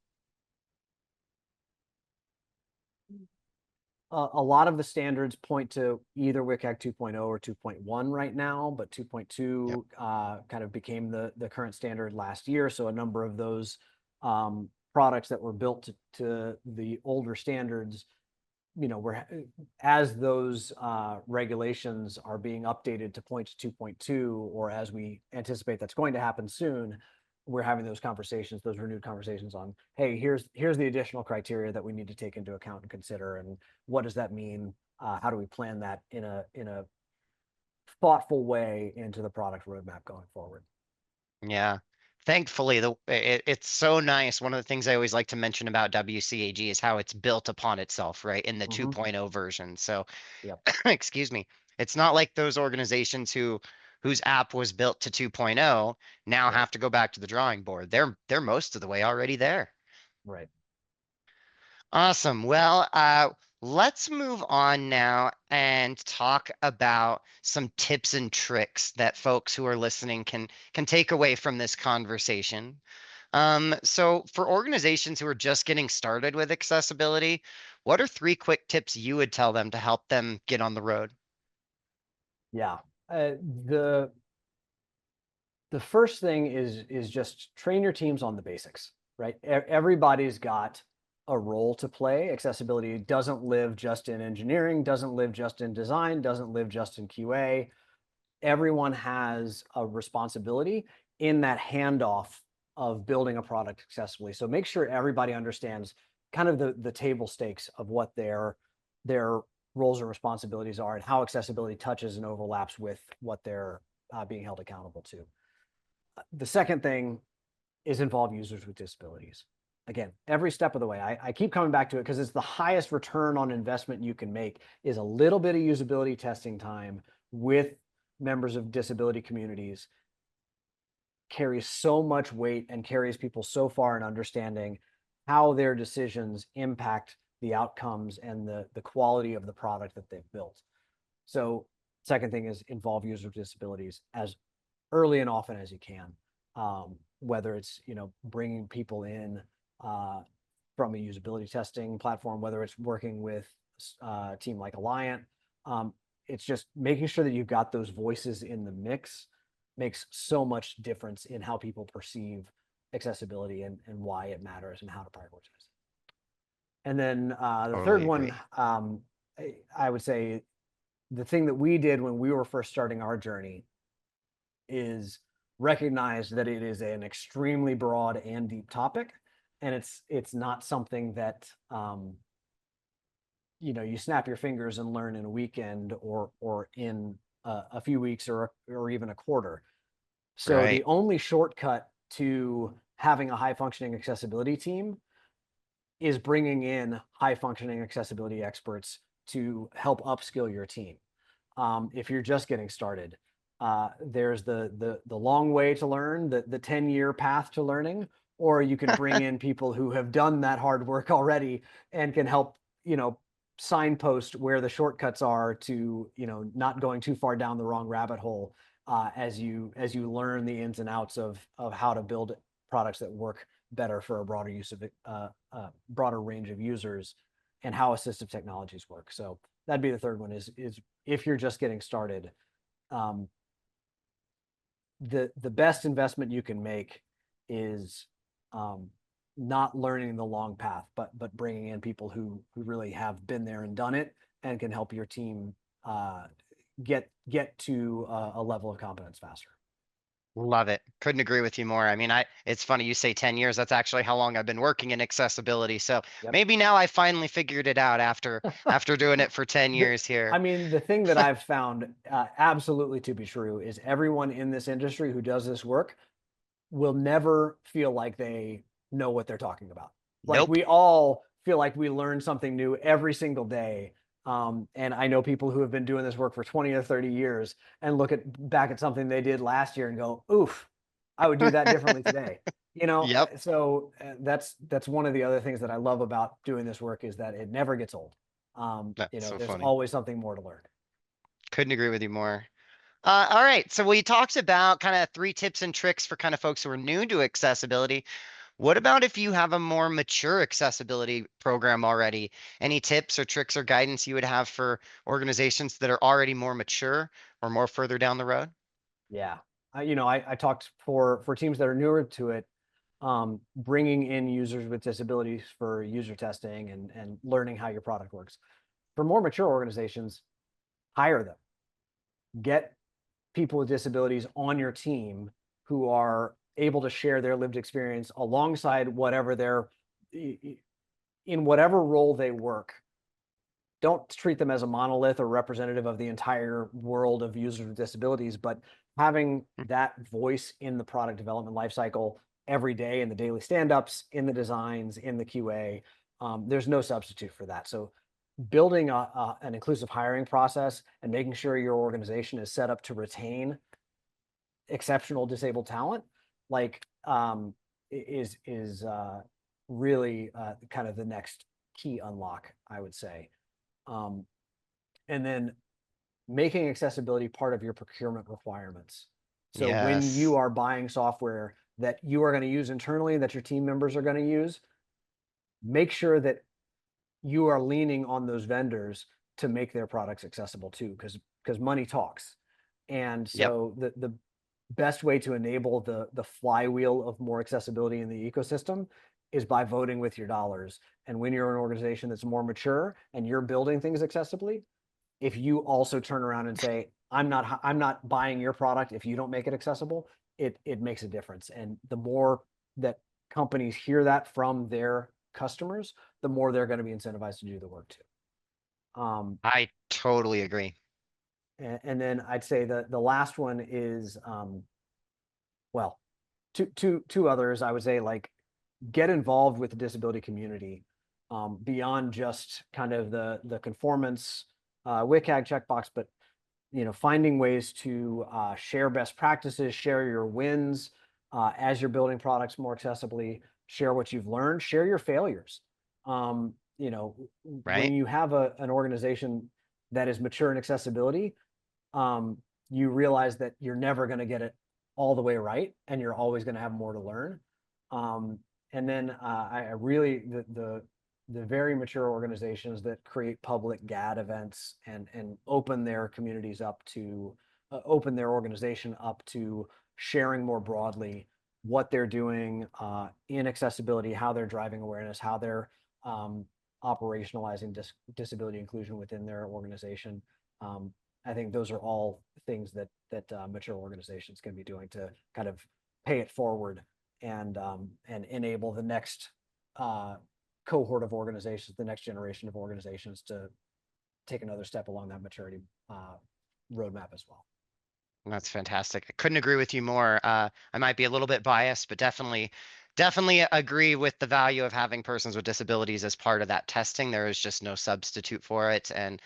[SPEAKER 2] a lot of the standards point to either WCAG 2.0 or 2.1 right now, but
[SPEAKER 1] Yep.
[SPEAKER 2] 2.2 kind of became the current standard last year. So a number of those products that were built to the older standards, we're as those regulations are being updated to point to 2.2, or as we anticipate that's going to happen soon, we're having those conversations, those renewed conversations on, hey, here's the additional criteria that we need to take into account and consider, and what does that mean? How do we plan that in a thoughtful way into the product roadmap going forward?
[SPEAKER 1] Yeah. Thankfully, it's so nice. One of the things I always like to mention about WCAG is how it's built upon itself, right, in the
[SPEAKER 2] Mm-hmm.
[SPEAKER 1] 2.0 version. So,
[SPEAKER 2] Yep.
[SPEAKER 1] excuse me, it's not like those organizations whose app was built to 2.0 now
[SPEAKER 2] Right.
[SPEAKER 1] have to go back to the drawing board. They're most of the way already there.
[SPEAKER 2] Right.
[SPEAKER 1] Awesome. Well, let's move on now and talk about some tips and tricks that folks who are listening can take away from this conversation. So for organizations who are just getting started with accessibility, what are three quick tips you would tell them to help them get on the road?
[SPEAKER 2] Yeah. Uh, the the first thing is just train your teams on the basics, right? Everybody's got a role to play. Accessibility doesn't live just in engineering, doesn't live just in design, doesn't live just in QA. Everyone has a responsibility in that handoff of building a product accessibly. So make sure everybody understands kind of the table stakes of what their roles and responsibilities are, and how accessibility touches and overlaps with what they're being held accountable to. The second thing is involve users with disabilities. Again, every step of the way. I keep coming back to it because it's the highest return on investment you can make, is a little bit of usability testing time with members of disability communities carries so much weight and carries people so far in understanding how their decisions impact the outcomes and the quality of the product that they've built. So second thing is involve users with disabilities as early and often as you can. Whether it's bringing people in uh, from a usability testing platform, whether it's working with a team like Alliant, it's just making sure that you've got those voices in the mix makes so much difference in how people perceive accessibility, and why it matters and how to prioritize. And then the third
[SPEAKER 1] Totally
[SPEAKER 2] one,
[SPEAKER 1] agree.
[SPEAKER 2] I would say the thing that we did when we were first starting our journey is recognize that it is an extremely broad and deep topic, and it's not something that you snap your fingers and learn in a weekend, or in a few weeks, or even a quarter. So
[SPEAKER 1] Right.
[SPEAKER 2] the only shortcut to having a high functioning accessibility team is bringing in high functioning accessibility experts to help upskill your team. If you're just getting started, there's the long way to learn, the 10-year path to learning, or you can bring in people who have done that hard work already and can help signpost where the shortcuts are to not going too far down the wrong rabbit hole, as you learn the ins and outs of how to build products that work better for a broader range of users. and how assistive technologies work. So that'd be the third one is if you're just getting started, um, the best investment you can make is um, not learning the long path, but bringing in people who really have been there and done it and can help your team uh, get to a level of competence faster.
[SPEAKER 1] Love it. Couldn't agree with you more. I mean, it's funny you say 10 years. That's actually how long I've been working in accessibility. So
[SPEAKER 2] Yep.
[SPEAKER 1] maybe now I finally figured it out after doing it for 10
[SPEAKER 2] The,
[SPEAKER 1] years here.
[SPEAKER 2] I mean, the thing that I've found absolutely to be true is everyone in this industry who does this work will never feel like they know what they're talking about. Like
[SPEAKER 1] Nope.
[SPEAKER 2] we all feel like we learn something new every single day. And I know people who have been doing this work for 20 or 30 years and look at back at something they did last year and go, oof, I would do that differently today.
[SPEAKER 1] Yep.
[SPEAKER 2] So that's one of the other things that I love about doing this work is that it never gets old.
[SPEAKER 1] That's so
[SPEAKER 2] There's
[SPEAKER 1] funny.
[SPEAKER 2] always something more to learn.
[SPEAKER 1] Couldn't agree with you more. All right. So we talked about kind of 3 tips and tricks for kind of folks who are new to accessibility. What about if you have a more mature accessibility program already? Any tips or tricks or guidance you would have for organizations that are already more mature or more further down the road?
[SPEAKER 2] Yeah. I talked for teams that are newer to it, bringing in users with disabilities for user testing and learning how your product works. For more mature organizations, hire them. Get people with disabilities on your team who are able to share their lived experience alongside whatever they're in whatever role they work. Don't treat them as a monolith or representative of the entire world of users with disabilities, but having that voice in the product development lifecycle every day in the daily stand-ups, in the designs, in the QA, there's no substitute for that. So building an inclusive hiring process and making sure your organization is set up to retain exceptional disabled talent, like is really kind of the next key unlock, I would say. Um, and then making accessibility part of your procurement requirements. So when you
[SPEAKER 1] Yes.
[SPEAKER 2] are buying software that you are going to use internally, that your team members are going to use, make sure that you are leaning on those vendors to make their products accessible too, because money talks. And
[SPEAKER 1] Yep.
[SPEAKER 2] so the best way to enable the flywheel of more accessibility in the ecosystem is by voting with your dollars. And when you're an organization that's more mature and you're building things accessibly, if you also turn around and say, I'm not buying your product if you don't make it accessible, it makes a difference. And the more that companies hear that from their customers, the more they're going to be incentivized to do the work too.
[SPEAKER 1] I totally agree.
[SPEAKER 2] And then I'd say the last one is well, two others. I would say like get involved with the disability community beyond just kind of the conformance WCAG checkbox, but finding ways to share best practices, share your wins as you're building products more accessibly, share what you've learned, share your failures. Um, when
[SPEAKER 1] Right?
[SPEAKER 2] you have an organization that is mature in accessibility, um, you realize that you're never going to get it all the way right, and you're always going to have more to learn. Um, and then I really the very mature organizations that create public GAD events and open their communities up to open their organization up to sharing more broadly what they're doing in accessibility, how they're driving awareness, how they're um, operationalizing disability inclusion within their organization. Um, I think those are all things that mature organizations can be doing to kind of pay it forward and enable the next uh, cohort of organizations, the next generation of organizations to take another step along that maturity roadmap as well.
[SPEAKER 1] That's fantastic. I couldn't agree with you more. I might be a little bit biased, but definitely agree with the value of having persons with disabilities as part of that testing. There is just no substitute for it. And,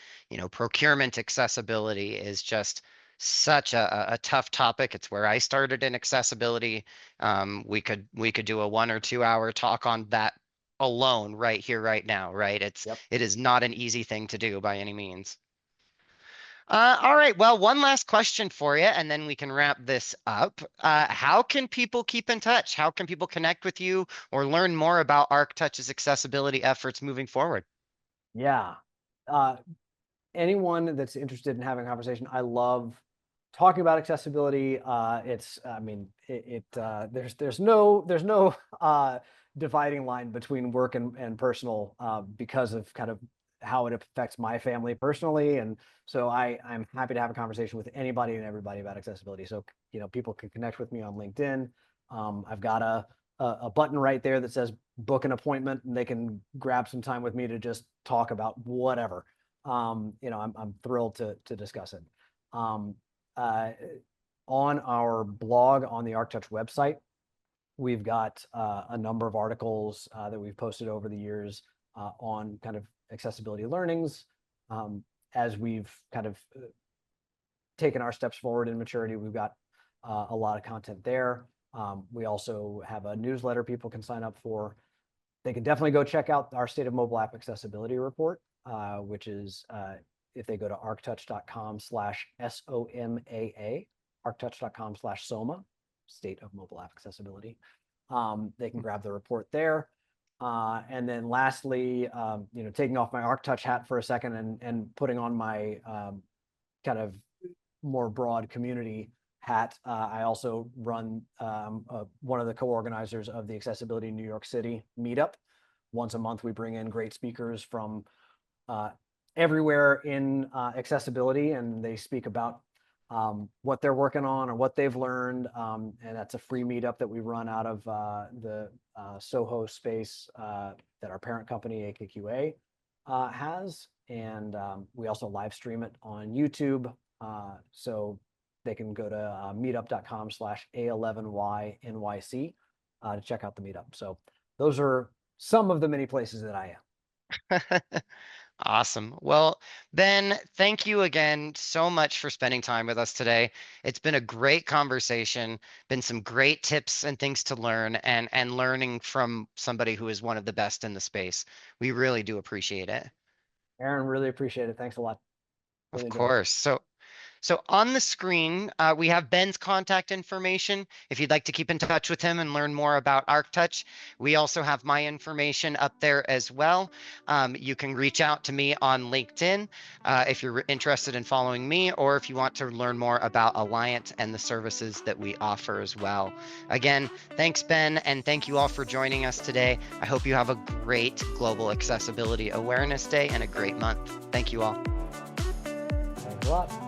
[SPEAKER 1] procurement accessibility is just such a tough topic. It's where I started in accessibility. We could do a 1 or 2 hour talk on that alone right here, right now, right?
[SPEAKER 2] Yep.
[SPEAKER 1] It is not an easy thing to do by any means. All right. Well, one last question for you, and then we can wrap this up. How can people keep in touch? How can people connect with you or learn more about ArcTouch's accessibility efforts moving forward?
[SPEAKER 2] Yeah. Uh, Anyone that's interested in having a conversation, I love talking about accessibility. I mean, there's no dividing line between work and personal because of kind of how it affects my family personally. And so I'm happy to have a conversation with anybody and everybody about accessibility. So, people can connect with me on LinkedIn. I've got a button right there that says book an appointment, and they can grab some time with me to just talk about whatever. I'm thrilled to discuss it. Um, uh, on our blog on the ArcTouch website, we've got a number of articles that we've posted over the years on kind of accessibility learnings. As we've kind of taken our steps forward in maturity, we've got a lot of content there. We also have a newsletter people can sign up for. They can definitely go check out our State of Mobile App Accessibility Report, which is if they go to arctouch.com/SOMAA, arctouch.com/SOMA, State of Mobile App Accessibility. They can grab the report there. And then lastly, taking off my ArcTouch hat for a second and putting on my kind of more broad community hat. I also run one of the co-organizers of the Accessibility New York City meetup. Once a month, we bring in great speakers from everywhere in accessibility, and they speak about what they're working on or what they've learned. And that's a free meetup that we run out of the Soho space that our parent company, AKQA, has. And we also live stream it on YouTube. So they can go to meetup.com/A11YNYC to check out the meetup. So those are some of the many places that I am.
[SPEAKER 1] Awesome. Well, Ben, thank you again so much for spending time with us today. It's been a great conversation, been some great tips and things to learn, and learning from somebody who is one of the best in the space. We really do appreciate it.
[SPEAKER 2] Aaron, really appreciate it. Thanks a lot.
[SPEAKER 1] Of
[SPEAKER 2] Really enjoyed it.
[SPEAKER 1] course. So on the screen, we have Ben's contact information. If you'd like to keep in touch with him and learn more about ArcTouch, we also have my information up there as well. You can reach out to me on LinkedIn if you're interested in following me, or if you want to learn more about Alliant and the services that we offer as well. Again, thanks, Ben, and thank you all for joining us today. I hope you have a great Global Accessibility Awareness Day and a great month. Thank you all.
[SPEAKER 2] Thanks a lot.